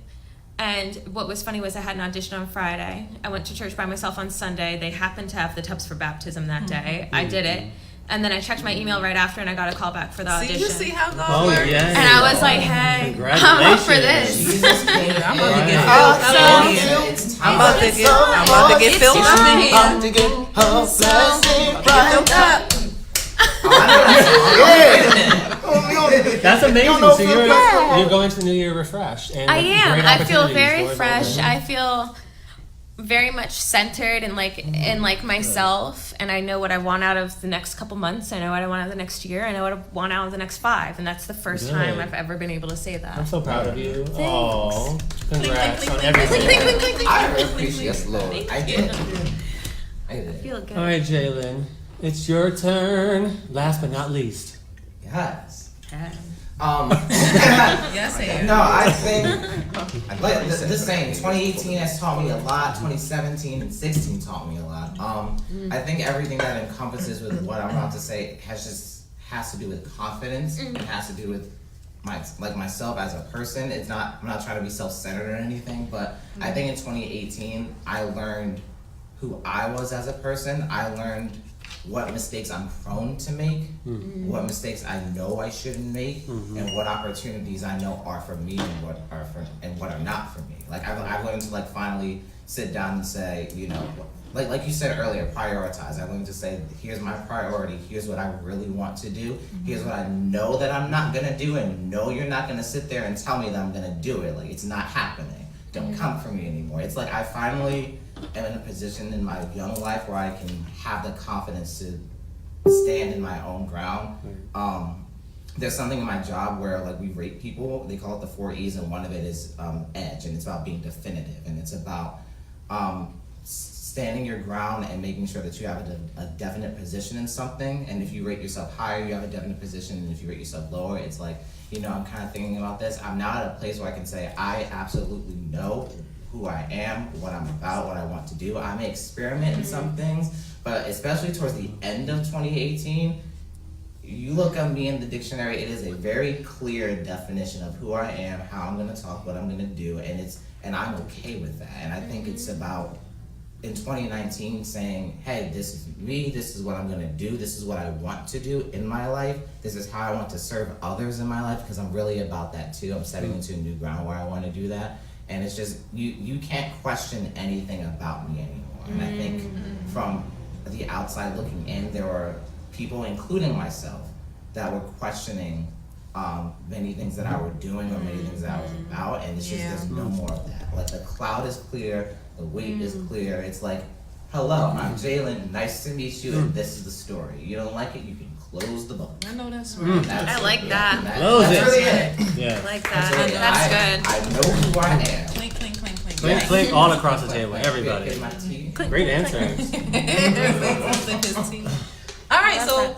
And what was funny was I had an audition on Friday. I went to church by myself on Sunday. They happened to have the tubs for baptism that day. I did it. And then I checked my email right after and I got a call back for the audition. You see how God works? Yeah. And I was like, hey, I'm up for this. Jesus came. I'm about to get It's I'm about to get filled up in here. About to get Filled up. That's amazing. know So you're going to the new year refreshed. And I with am. great I feel opportunities very going fresh. forward. I feel very much centered and like myself, and I know what I want out of the next couple months. I know what I want out of the next year. I know what I want out of the next 5, and that's the first time Good. I've ever been able to say I'm that. so proud of you. Oh, congrats on clink, everything. I really appreciate yes, Lord. I did. I I did. feel good. All right, Jalen, it's your turn. Last but not least. Yes. Yes, No, I think like the same. 2018 has taught me a lot. 2017 and 16 taught me a lot. I think everything that encompasses with what I'm about to say has to do with confidence. It has to do with myself as a person. I'm not trying to be self-centered or anything, but I think in 2018 I learned who I was as a person. I learned what mistakes I'm prone to make, what mistakes I know I shouldn't make, and what opportunities I know are for me and what are not for me. Like I've learned to like finally sit down and say, you know, like you said earlier, prioritize. I learned to say, here's my priority, here's what I really want to do, here's what I know that I'm not gonna do, and no, you're not gonna sit there and tell me that I'm gonna do it. Like it's not happening. Don't come for me anymore. It's like I finally am in a position in my young life where I can have the confidence to stand in my own ground. There's something in my job where like we rate people. They call it the 4 E's, and one of it is edge, and it's about being definitive, and it's about standing your ground and making sure that you have a definite position in something. And if you rate yourself higher, you have a definite position, and if you rate yourself lower, it's like, you know, I'm kind of thinking about this. I'm now at a place where I can say I absolutely know who I am, what I'm about, what I want to do. I may experiment in some things, but especially towards the end of 2018, you look at me in the dictionary, it is a very clear definition of who I am, how I'm gonna talk, what I'm gonna do, and I'm okay with that. And I think it's about, in 2019, saying, hey, this is me, this is what I'm gonna do, this is what I want to do in my life, this is how I want to serve others in my life, because I'm really about that too. I'm stepping into a new ground where I wanna do that. And it's just, you can't question anything about me anymore. And I think from the outside looking in, there were people, including myself, that were questioning many things that I were doing or many things that I was about. And it's just, there's no more of that. Like the cloud is clear, the weight is clear. It's like, hello, I'm Jalen, nice to meet you, and this is the story. You don't like it, you can close the book. I know that's right. I like that. Close That's it. really it. Yeah. I like That's that. really it. That's good. I know who I am. Clink, clink, clink, clink. Clink, clink, all across the table, everybody. Hit my teeth. Great answer. All right, so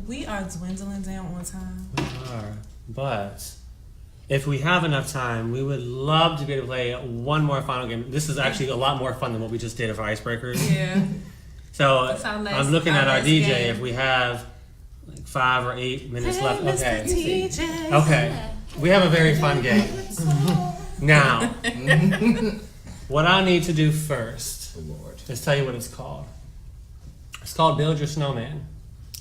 we are dwindling down on time. We are. But if we have enough time, we would love to be able to play one more final game. This is actually a lot more fun than what we just did for icebreakers. Yeah. So That's our last- I'm looking our at our last DJ. game. If we have like 5 or 8 minutes left. Mr. Okay. TJ. Okay. We have a very fun game. Now, what I need to do first Lord. is tell you what it's called. It's called Build Your Snowman.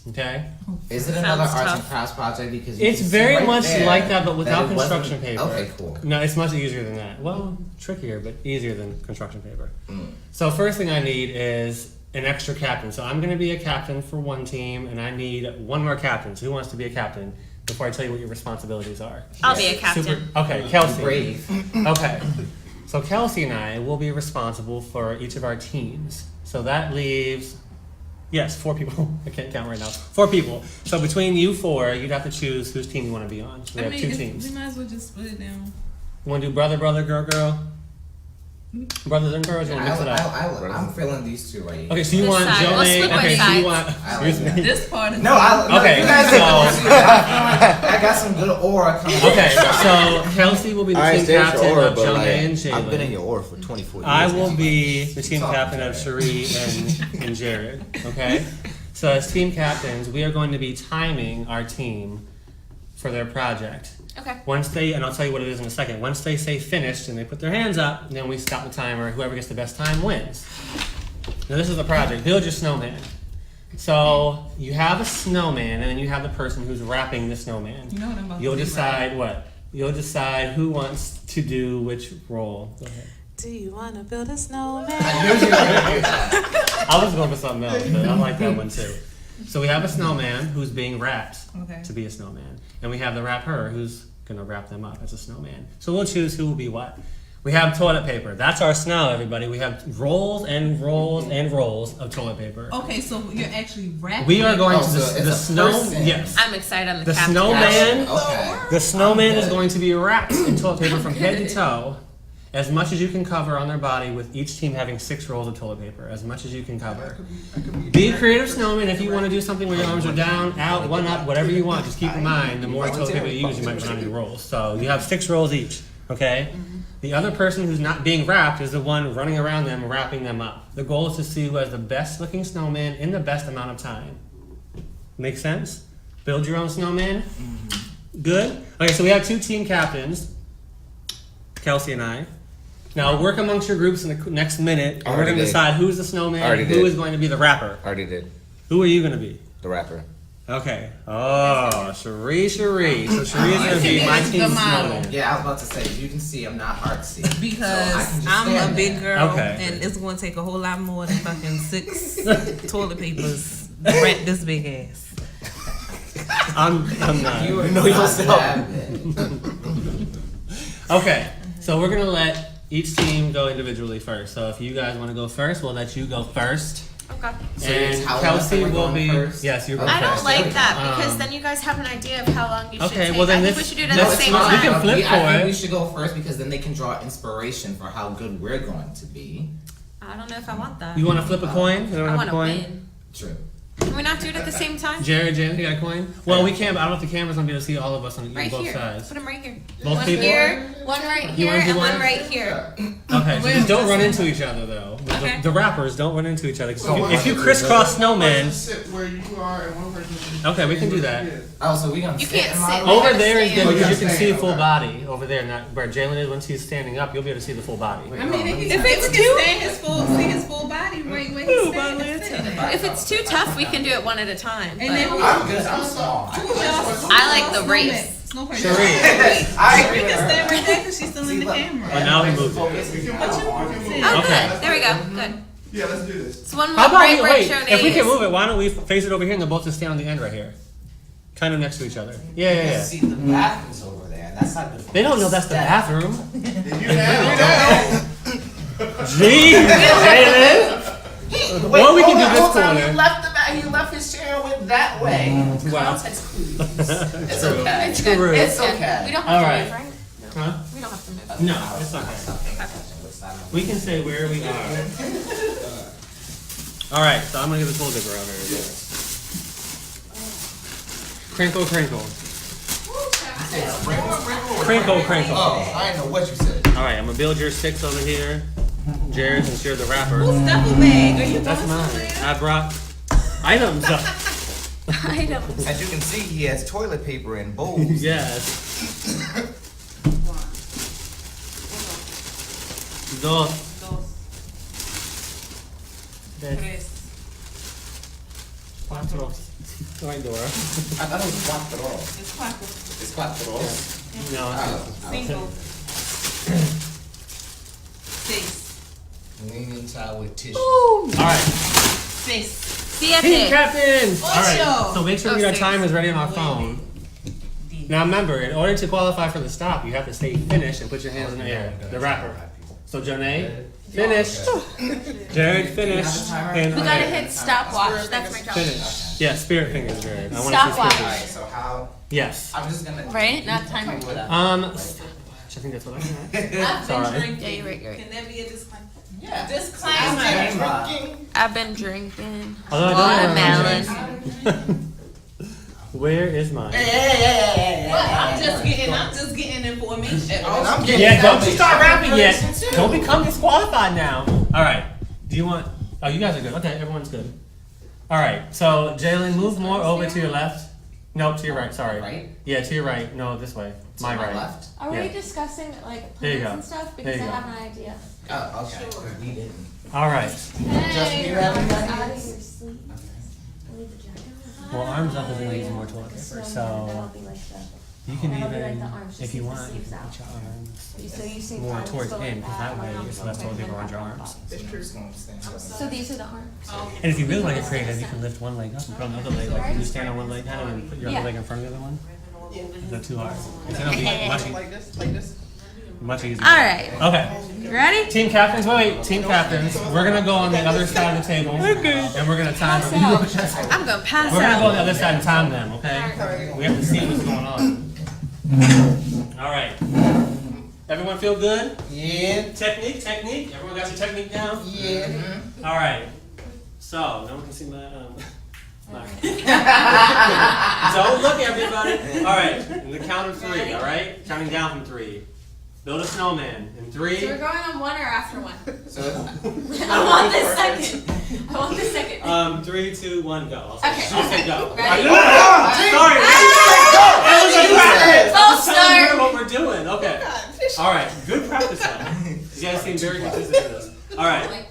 Okay? Is it another Sounds arts and tough. crafts project? Because you It's can see very right much there like that, but without it wasn't- construction paper. Okay, cool. No, it's much easier than that. Well, trickier, but easier than construction paper. Mm. So first thing I need is an extra captain. So I'm going to be a captain for one team, and I need one more captain. So who wants to be a captain before I tell you what your responsibilities are? I'll be a captain. Okay, Kelsey. Brave. Okay. So Kelsey and I will be responsible for each of our teams. So that leaves Yes, 4 people. I can't count right now. 4 people. So between you 4, you'd have to choose whose team you want to be on. So we have 2 teams. We might as well just split it down. You want to do brother, brother, girl, girl? Brothers and girls? You want to mix it up? I'm feeling these 2 right here. Okay, so you This want side. Joe Let's flip Okay, our so you sides. want. I like that. This part is No, Okay, you guys so- I got some good aura coming. Okay, so Kelsey will be the I team understand your captain aura, of but Joe like, and Jalen. I've been in your aura for 24 years. I now. will be the team captain of Cherie and Jared. Okay? So as team captains, we are going to be timing our team for their project. Okay. Once they, and I'll tell you what it is in a second. Once they say finished and they put their hands up, then we stop the timer. Whoever gets the best time wins. Now this is the project. Build your snowman. So you have a snowman, and then you have the person who's wrapping the snowman. You know what I'm about You'll to do, decide right? what? You'll decide who wants to do which role. Go ahead. Do you want to build a snowman? I knew you were gonna do that. I was going for something else, but I like that one too. So we have a snowman who's being wrapped Okay. to be a snowman. And we have the wrapper who's going to wrap them up as a snowman. So we'll choose who will be what. We have toilet paper. That's our snow, everybody. We have rolls and rolls and rolls of toilet paper. Okay, so you're actually wrapping. We are going Oh, to so the it's a snow. person. Yes. I'm excited. I'm the, The captain. snowman. Okay. The snowman is good. going to be wrapped in toilet paper from head to toe, as much as you can cover on their body, with each team having 6 rolls of toilet paper, as much as you can cover. Be a creative snowman. If you want to do something where your arms are down, out, one up, whatever you want, just keep in mind, the more toilet paper you use, you might run out of your rolls. So you have 6 rolls each, okay? The other person who's not being wrapped is the one running around them, wrapping them up. The goal is to see who has the best looking snowman in the best amount of time. Make sense? Build your own snowman? Good? Okay, so we have 2 team captains, Kelsey and I. Now work amongst your groups in the next minute, and we're Already going to did. decide who's the snowman Already and who did. is going to be the rapper. Already did. Who are you going to be? The rapper. Okay. Oh, Cherie. So Cherie is going to be my It's the team's model. snowman. Yeah, I was about to say, as you can see, I'm not hard to see. Because So I can just I'm a stand big there. girl, Okay. and it's going to take a whole lot more than fucking 6 toilet papers to wrap this big ass. I'm not. You know yourself. Okay, so we're gonna let each team go individually first. So if you guys want to go first, we'll let you go first. Okay. So you're And telling us that Kelsey we're will going be. first? Yes, you're going I don't first. like that because Um, then you guys have an idea of how long you should Okay, take. well, then I think this- we should do it at no, the it's same not. We time. can flip I for think it. we should go first because then they can draw inspiration for how good we're going to be. I don't know if I want that. You want to flip a coin? You I want to want flip a to coin? win. True. Can we not do it at the same time? Jared, you got a coin? Well, we can, but I don't know if the camera's gonna be able to see all of us on Right both here. sides. Put them right here. Both One people? here, one right You here, wanna do and one one? right here. Okay, so just don't run into each other though. Okay. The rappers don't run into each other. 'Cause So if you one- crisscross snowmen, Sit where you are and one person should Okay, we can do that. Oh, so we gonna You sit can't in my sit. way? over there is good Oh, because yeah, you can see stand, full okay. body over there. Not where Jalen is once he's standing up, you'll be able to see the full body. I mean, If it's too- see his full body right where he's standing. If it's too tough, we can do it one at a time. And but- then I'm good. I'm small. I like the race. Cherie. I agree Cherie with can her. stand right there because she's still in the See, look. camera. But now he moved it. We can move. Oh, Okay. good. There we go. Good. Yeah, let's do this. So one How more about bright, we bright wait? show If we days. can move it, why don't we face it over here and they'll both just stand on the end right here, kind of next to each other? Yeah. See, the bathroom's over there. That's not good. They don't know that's the bathroom. You down? Jeez, Jalen. Well, we can do this corner. He left the back. He left his chair and went that way. Wow. It's okay. It's good. True. It's good. okay. We don't All have right. to move, right? Huh? We don't have to move. No, it's okay. We can say where we are. All right, so I'm gonna give this little dipper out here. Crinkle, crinkle. Crinkle, crinkle. Oh, I didn't know what you said. All right, I'm gonna build your 6 over here. Jared, since you're the rapper. Whose duffel bag? Are you That's going mine. somewhere? I brought items. I don't. As you can see, he has toilet paper and bowls. Yes. Dos. Tres. Cuatro. Right, Dora. I thought it was cuatro. It's cuatro. It's cuatro. No. Oh, Cinco. Seis. Leaning towel with tissue. All right. Seis. Team Siete. captains. All right. Ocho. So make sure we get our timers ready on our phone. Now remember, in order to qualify for the stop, you have to say finish and put your hands in the air. The rapper. So Janae finished. Jared finished. And We gotta hit stopwatch. That's my job. finished. Yeah, spirit fingers, Jared. I want to see Stopwatch. spirit Alright, fingers. so how? Yes. I'm just gonna. Right? Not timer. Whatever. I think that's what I had. I've Sorry. been drinking. Yeah, you're right, you're right. Can there be a disclaimer? Yeah. Disclaimer. I've been drinking Although I don't watermelon. Where is mine? I'm just getting information. Yeah, don't you start rapping yet. Don't become disqualified now. Alright. Do you want... Oh, you guys are good. Okay, everyone's good. Alright, so Jalen, move more over to your left. No, to your right, sorry. Right? Yeah, to your right. No, this way. To My right. left. Are Yeah. we discussing like There you plans go. and stuff? There Because you I go. have an idea. Oh, okay. We didn't. Alright. Hey, you having out ideas? of your sleep. Leave the jacket on. Well, arms up is an easy more toilet paper, That'll so be like the. you can that'll be like even, the arms, just if you leave the want, you sleeves can out. put your arms So you see more arms towards go like in, because that way arms it's go less quick, toilet paper and around then your up, arms. up. It's true. It's gonna stand up. So these are the arms. And if you really want to get creative, you can lift one leg up and put on the other leg. Like you stand on one leg, kind of, and put your other Yeah. leg in front of the other one. Is that too hard? It's gonna be much, Like this. much easier. All right. Okay. You ready? Team captains, wait, team captains. We're gonna go on the other side of the table, and we're gonna time them. I'm gonna pass We're gonna go on out. the other side and time them, okay? We have to see what's going on. All right. Everyone feel good? Yeah. Technique. Everyone got your technique down? Yeah. All right. So no one can see my my- Don't look, everybody. All right. In the count of 3. All right. Counting down from 3. Build a snowman in 3. So we're going on one or after one? So I want this second. I want this second. 3, 2, 1, go. I'll Okay. say go. Ready? Sorry. False Tell me start. what we're doing. Okay. All right. Good practice though. You guys seem very consistent in this. All right.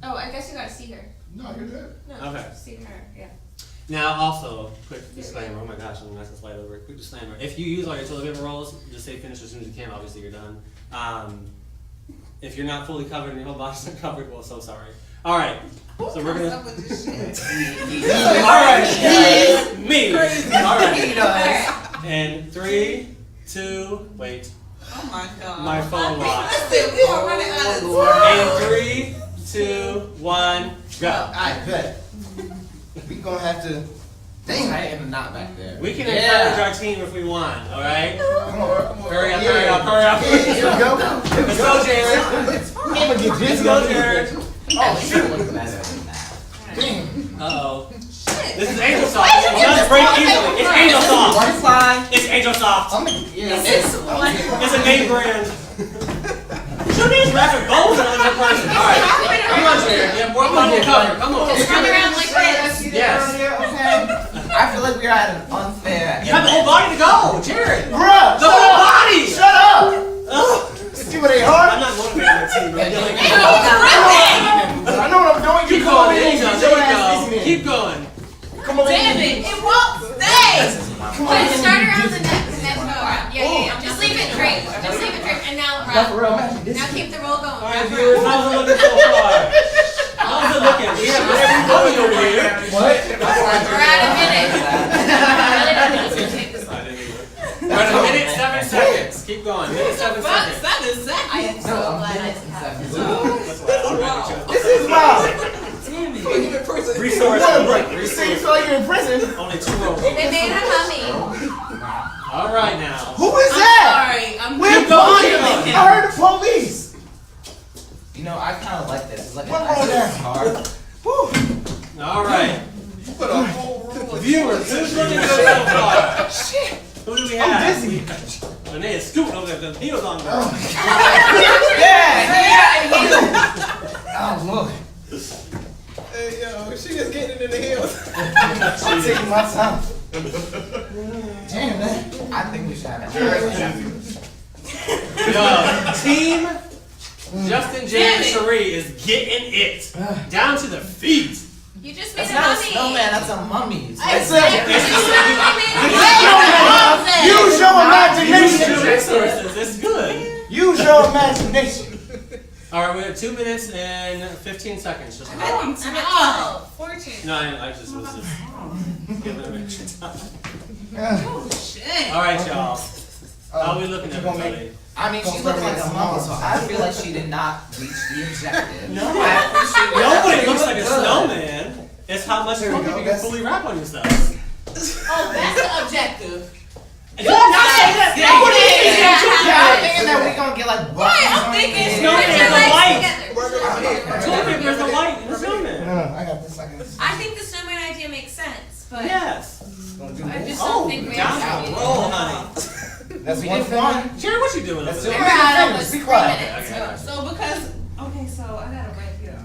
Oh, I guess you gotta see her. No, you're good. No, Okay. see her. Yeah. Now, also, quick disclaimer. Oh my gosh, I'm gonna mess this light over. Quick disclaimer. If you use all your toilet paper rolls, just say finish as soon as you can. Obviously, you're done. If you're not fully covered and your whole body's not covered, well, so sorry. All right. So we're gonna. All right. Me. All right. And 3, 2. Wait. Oh my god. My phone locked. We are running out of time. And 3, 2, 1, go. Alright, bet. We gonna have to. dang, I am not back there. We can Yeah. encourage our team if we want. All right. Come on. Hurry up. Here we go. Let's go, Jared. I'm gonna get Let's this. go, Jared. Oh, shit. What's the matter with that? Uh-oh. This is Angel Soft. It doesn't break easily. It's Angel Soft. One slide. It's Angel Soft. Yeah. It's a name brand. Two names wrapping bones on another person. All right. Come on, Jared. You have more money to cover. Come on. Just run around like this. Yes. Okay. I feel like we're at an unfair. You have the whole body to go, Jared. Bruh, The whole body. shut up! Ugh. See what they hard? I'm not motivating the team. Right? I know what I'm doing. Keep You going, in. Angel. Get There your you ass go. in. Keep going. Come on, Damn it! It won't stay. Wait, start around the neck and then go around. Yeah. Just leave it straight. Just leave it straight. And now round. Now keep the roll going. All right, viewers, how's it looking so far? How's it looking? We have every going over here. What? We're at a minute. We're at a minute, 7 seconds. Keep going. Minute, 7 Fuck, seconds. 7 seconds. I am so glad I didn't have this. This is wild. Resource break. You say you feel like you're in prison? Only 2 rolls. They made a hummy. All right now. Who is that? Sorry, I'm We're going. I heard the police. You know, I kind of like this. It's like One a roll down. nice card. All right. Viewers, who's looking good so far? Who do we have? I'm dizzy. Renee is scooting over there. The heels on girl. Oh Lord. Hey, yo, she just getting it in the heels. I'm taking my time. Damn, man. I think we should have a Yo, team Justin, Jay, and Cherie is getting it down to the feet. You just made That's a not a hummy. snowman, that's a mummy. Use your imagination. Resources. It's good. Use your imagination. All right, we have 2 minutes and 15 seconds. Just I'm at 14. no, I just was just giving them extra time. Oh shit. All right, y'all. How are we looking, You gonna everybody? I mean, she looked like a monkey, so I feel like she did not reach the objective. No. I appreciate it. Nobody looks You like a look good. snowman. It's how much There we focus go. you can That's- fully wrap on yourself. Oh, that's the objective. You did not say that. Yeah, I'm thinking that we gonna get like buttons I'm on thinking it. Snowman Put is your a legs light. together. I told you there's a light in the snowman. No, I got this. I got this. I think the snowman idea makes sense, but Yes. Gonna do I this. just Oh, don't think we down have the to. roll, honey. That's We one did thing. one. Jerry, what you doing That's over it. there? We're at almost Be 3 quiet. minutes. Okay. So because okay, so I gotta write here.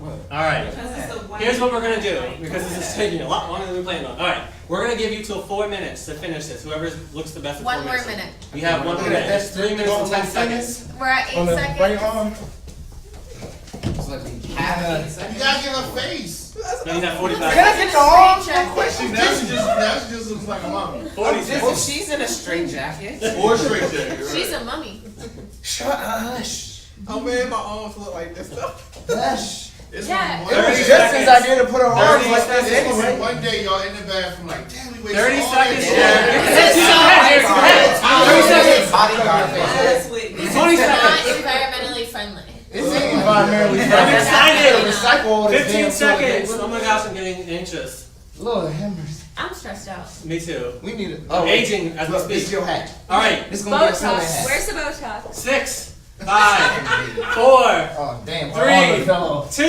All right. Because it's a white. Here's what we're gonna do because this is taking a lot longer than we planned on. All right, we're gonna give you till 4 minutes to finish this. Whoever looks the best at 4 One more minutes. minute. We have 1 Look at minute. that. It's 3 minutes and 10 seconds. We're at 8 On the right seconds. arm. It's like we have You gotta get her face. No, you have 45 Can I seconds. get the arm? Check. Now she just looks like a mommy. 40 If seconds. she's in a straight jacket. Or straight jacket. Right. She's a mummy. Hush. Oh man, my arms look like this stuff. Hush. It's Yeah. one, It was 30 Justin's seconds. idea to put her 30 arms like seconds. this anyway. one day y'all in the bathroom like, damn, we wasted 30 all seconds. that Yeah. time. 30 seconds. Bodyguard face. That's with 20 It's not seconds. environmentally friendly. It's environmentally I'm friendly. excited. Recycle all this 15 damn seconds. toilet Oh my gosh, I'm getting anxious. paper. Lord, hammers. I'm stressed out. Me too. We need it. I'm aging as we Look, this is speak. your hat. All right. This is gonna be a snowman Botox. hat. Where's the Botox? 6, 5, 4, Oh damn! 3, fell off. 2,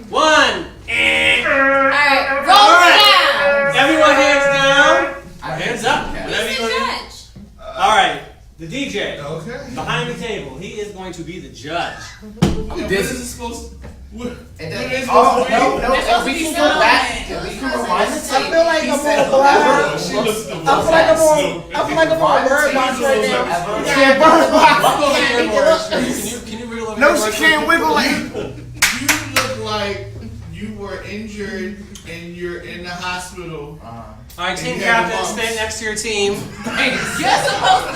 1. Alright, roll All right. down. Everyone hands down. I Hands up. Okay. Whatever Who's you the want. judge? All right. The DJ Okay. behind the table. He is going to be the judge. What is it supposed to what It what is doesn't. Oh supposed to no, be? no! If we can go back, if we can rewind the tape. I feel like he I'm said on whoever She looks looks the the I feel like I'm best. on. I feel like I'm on a bird box right now. Whoever- Yeah, bird box. Walk over Yeah, here, make it Morris. look- Can you wiggle over No, here, she Morris? can't wiggle like. You look like you were injured and you're in the hospital. All right, team And you have captain, the stand next to your team. you're supposed to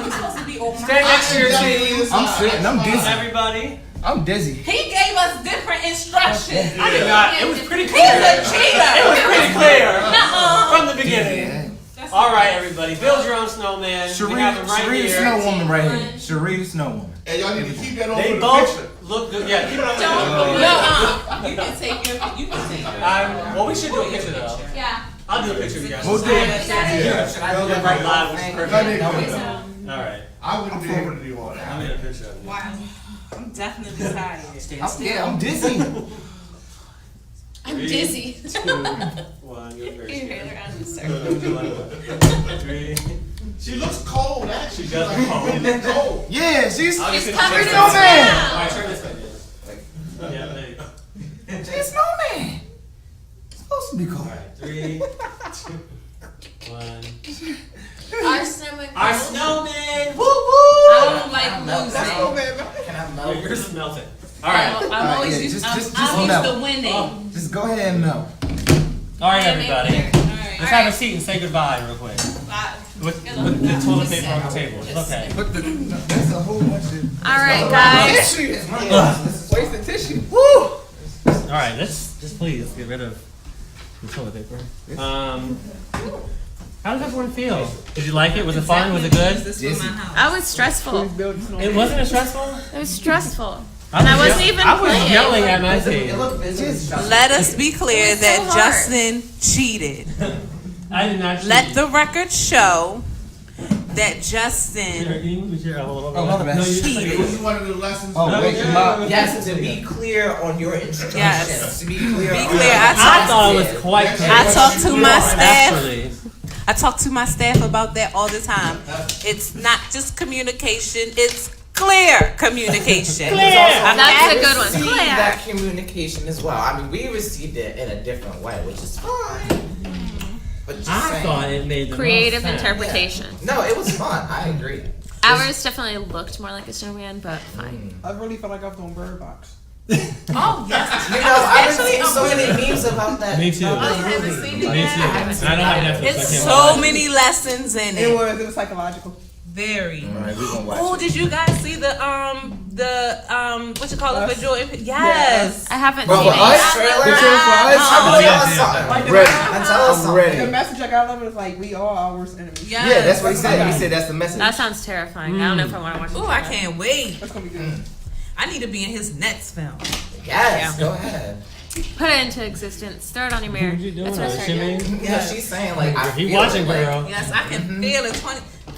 you're supposed to be over. Stand next to your team. I'm sitting. I'm dizzy. Everybody. I'm dizzy. He gave us different instructions. I did not. It was pretty He's clear. a It cheater. was pretty clear Nuh-uh. from the beginning. All right, everybody, build your own snowman. We have him right Cherie here. Snow Woman right here. Cherie Snow Woman. And y'all need to keep that on They for the both picture. look good. Yeah, keep it on. You can take your. You can take your. Well, we should do a picture though. Yeah. I'll do a picture of you guys. We'll do it. Should I do the right Live, thing? which is perfect. No, it's All right, I wouldn't be able to do all I'm that. gonna get a picture of you. Wow. I'm definitely tired. Yeah, I'm dizzy. I'm 3, dizzy. 2, 1. You're very Your scared. hair around the circle. 3. She looks cold, actually. She does She's look like, cold. really cold. Yeah, she's I'll She's get covered in picture. snowman. All snow. right, turn this way. Yeah, there you go. she's snowman. It's supposed to be All cold. right, 3, 2, 1. Our snowman. Our snowman! Woo I don't like That's That's losing. so bad. Can I woo! melt? Yours is melting. All right, I'm always yeah, used. just I'm used melt. to winning. Just go ahead and know. all right, everybody. Alright. Let's have a seat and say goodbye real quick. With the toilet paper on the table. It's okay. But that's a whole bunch of. Alright, guys. Tissue. It's one Wasted tissue. All right, let's just please get rid of the toilet paper. How does everyone feel? Did you like it? Was it fun? Was it good? This was my house. That was stressful. It wasn't as stressful. It was stressful. I was wasn't yell- even I was playing. yelling at my It team. looked busy. Let us be clear It's that so hard. Justin cheated. I did not. Let cheat. the record show that Here, Justin can you move your elbow a little bit? Oh, my bad. No, you Cheated. This is one of the lessons. Oh, No, wait, no, come no, on. no, Yes, to be clear on your instructions. Yes. To be clear. Be on clear, your I thought it was quite clear. I talk to my staff. Actually, I talk to my staff about that all the time. It's not just communication, it's clear communication. That's a good one. Received Clear. that communication as well. I mean, we received it in a different way, which is fine. But just I saying. thought it made the Creative most sense. interpretation. No, it was fun. I agree. Ours definitely looked more like a snowman, but fine. I really felt like I was doing Bird Box. Oh yes. You know, I've Actually, seen so I'm many memes about that. Me too. about that I haven't movie. seen it Me yet. too. And I don't have Netflix. It's I can't so watch. many lessons in It it. was psychological. Very. Alright, we gonna watch Oh, it. did you guys see the The what you call it for Jordan? Yes. I haven't Bro, seen for it. us, trailer? The trailer for us? I'm gonna tell us something. Like, Ready. I'm telling us I'm something. ready. The message I got of it is like, we are our worst enemies. Yes. Yeah, that's what he said. He said that's the message. That sounds terrifying. I don't know if I want to watch it. Ooh, I can't wait. That's gonna be good. I need to be in his next film. Yes, go ahead. Put it into existence. Throw it on your mirror. What you doing? That's what I started doing. Yeah, she's saying like, I He feel watching, it, like, girl. Yes, I can feel it.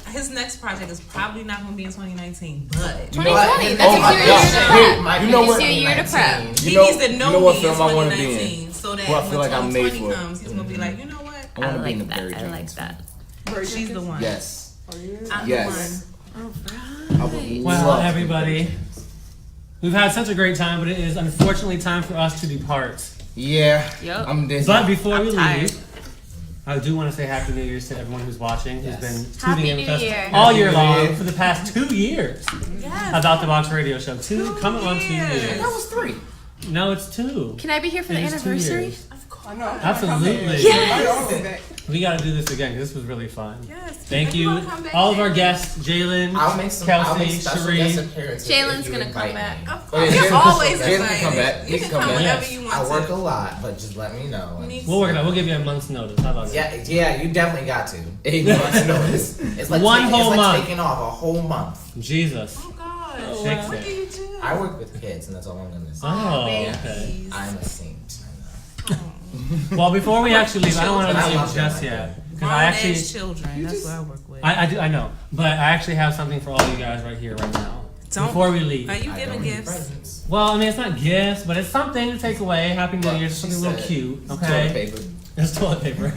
His next project is probably not going to be in 2019, but 2020. Oh That's my a year gosh. to Wait, prep. you know It's what? your year to prep. he know- needs to you know, know what me film in I wanna be in? 2019 so that Who I when feel like I'm made 2020 for. comes, he's going to be like, you know what? I want to be in the like Barry that. I like Jenkins that. Very She's the one. Yes. I'm Yes. the one. I would Well, love to. everybody, we've had such a great time, but it is unfortunately time for us to depart. Yeah. Yup. I'm dizzy. But before we tired. leave, I do want to say Happy New Year's to everyone who's watching, Yes. who's been Happy tuning in New with us Year. all year Happy New long Year. for the past 2 years. Yes. About the Box Radio Show. Coming on 2 years. years. That was 3. No, it's 2. Can I be here for the It is 2 anniversary? years. I know. Absolutely. Yes. We got to do this again because this was really fun. Yes. Thank If you you, wanna come back, all of our thank guests, Jalen, I'll make Kelsey, special Sheree. guest appearances. Jalen's if you gonna come invite back. me. Of Oh, course. yeah, You're Jalen- always Jalen can invited. come back. You He can can come come whenever back. you want I to. work a lot, but just let me know. You need We'll work it out. We'll give you a month's notice. How about that? Yeah, you definitely got to. 8 months notice. It's like One taking, whole it's like month. taking off a whole month. Jesus. Oh, gosh. Fix What it. do you do? I work with kids, and that's all I'm gonna say. Oh, babies. okay. I'm a saint. Well, before we actually leave, I don't want to Children. I leave love them just like yet. that. Because Grown I ass actually, children. That's what I work with. I know. But I actually have something for all you guys right here, right now. Don't- Before we leave. Are you I giving don't need gifts? presents. Well, I mean, it's not gifts, but it's something to take away. Happy New Well, Year. she Something a little said- cute, Toilet okay? paper. It's toilet paper.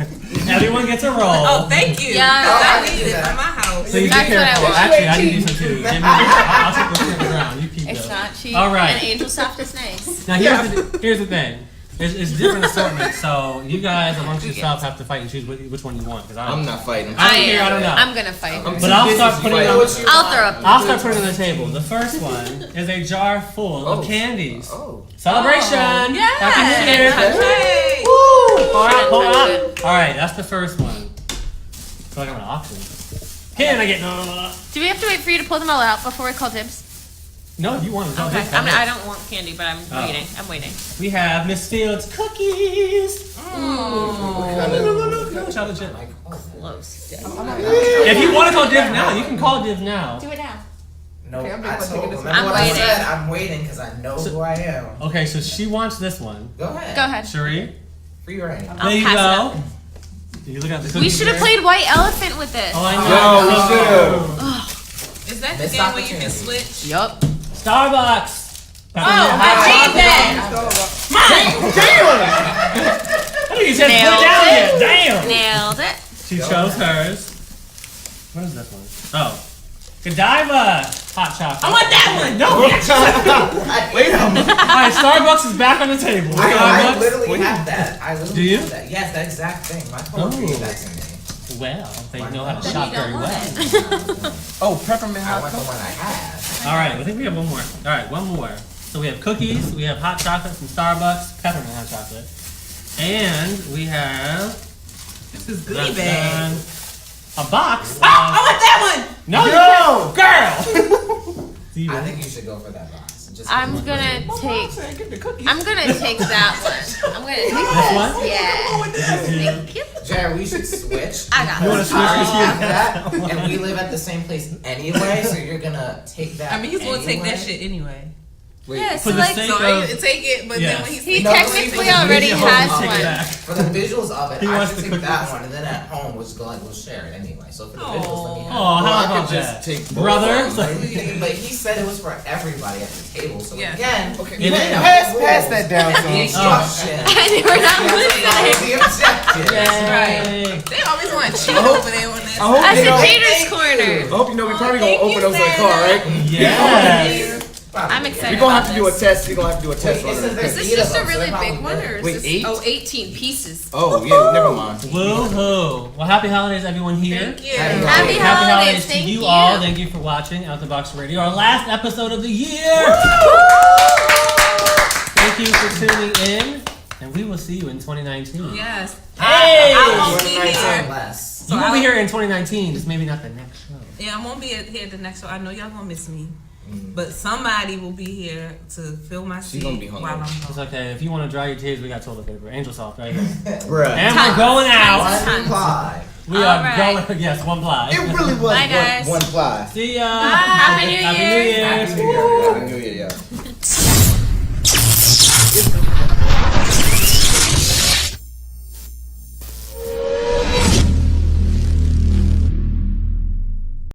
Everyone gets a roll. Oh, thank you. Yeah. I I need do it that. for my house. Please be That's what I careful. want. Actually, I need you some too. Jimmy, I'll take those to the ground. You keep It's those. not cheap. All right. And Angel Soft is nice. Now here's the thing. It's different assortments, so you guys amongst yourselves have to fight and choose which one you want. Because I'm not fighting. I don't care. I don't know. I'm gonna fight. But I'll start putting it on. I'll throw up. I'll start putting it on the table. The first one is a jar full of Oh. candies. Oh. Celebration! Yes. Happy New Year! Hey. Woo! Pour out, pour Touch out. it. All right, that's the first one. I feel like I'm at an auction. Can I get no? Do we have to wait for you to pull them all out before we call dibs? No, if you want to. Okay. I don't want candy, but I'm Oh. waiting. I'm waiting. We have Miss Fields cookies. Oh. Chocolate chip. Close. If you want to call dibs now, you can call dibs now. Do it now. No, Okay, I'm I just told taking them. this- Remember I'm what I waiting. said? I'm waiting because I know who I am. Okay, so she wants this one. Go ahead. Go ahead. Cherie, Free reign. I'll there you pass it go. up. You look at the We cookies should have there. played White Elephant with this. Oh, I know. Yo, we should've. Is that the Missed game where you can opportunity. switch? Yup. Starbucks. Oh, I need that. I think you said put Nailed down it. yet. Damn. Nailed it. She chose hers. What is this one? Oh. Godiva hot chocolate. I want that one. No. Wait a minute. Alright, Starbucks is back on the table. I Starbucks. literally have that. I literally Do you? have that. Yes, that exact thing. My phone Oh. gave that to me. Well, they know how to Then shop you don't very want well. it. Oh, peppermint I hot want the chocolate. one I have. Alright, I think we have one more. Alright, one more. So we have cookies, we have hot chocolate from Starbucks, peppermint hot chocolate. And we have This is goodie bag. a box. Oh, I want that one. No, Yo! girl! I think you should go for that box. Just I'm gonna take. Get the cookies. I'm gonna take that one. I'm gonna take This one? Yeah. Thank you. Jared, we should switch. I got You wanna this. switch I with already you? have that, and we live at the same place anyway, so you're gonna take that. I mean, he's gonna take that anyway. shit anyway. Wait. Yeah, For so the like sake So of- I take it, but Yes. then when he's he No, technically see, already for the has visuals of Take one. it back. For the visuals of it, He I wants should the take cookies. that one, and then at home we'll share it anyway. So for the visuals, let me have Oh, Well, how I about could just that? take both Brother? of them. it. But he said it was for everybody at the table. So Yeah. again, Okay, It is. pass that down to the him. instruction. And we're not listening. The objective. Yay. They always want to cheat over there on that. I hope That's you know. a cheater's corner. I hope you know we probably gonna thank open you, those in the Santa. car, right? Yes. I'm excited. We're gonna have about to do a this. test. We're gonna have to do a test Wait, run. it says of the there's cookies. eight of them, so they're probably good. Wait, 8? 18 pieces. Oh, yeah, never mind. Woohoo! Well, happy holidays, everyone here. Thank you. Happy Happy Happy holidays. holidays to Thank you you. all. Thank you for watching Out the Box Radio, our last episode of the year. Thank you for tuning in, and we will see you in 2019. Yes. Hey! I won't be 29 here. less. You will be here in 2019, just maybe not the next show. Yeah, I won't be here the next show. I know y'all gonna miss me. But somebody will be here to fill my seat gonna be while hungry. I'm It's gone. okay. If you want to dry your tears, we got toilet paper. Angel soft right here. Bruh. And we're going out. Tons. Pie. We All are right. going. Yes, one ply. It really was Bye, guys. one fly. See ya. Happy New Happy Year. New Year. Happy New Year. Happy New Year, yeah.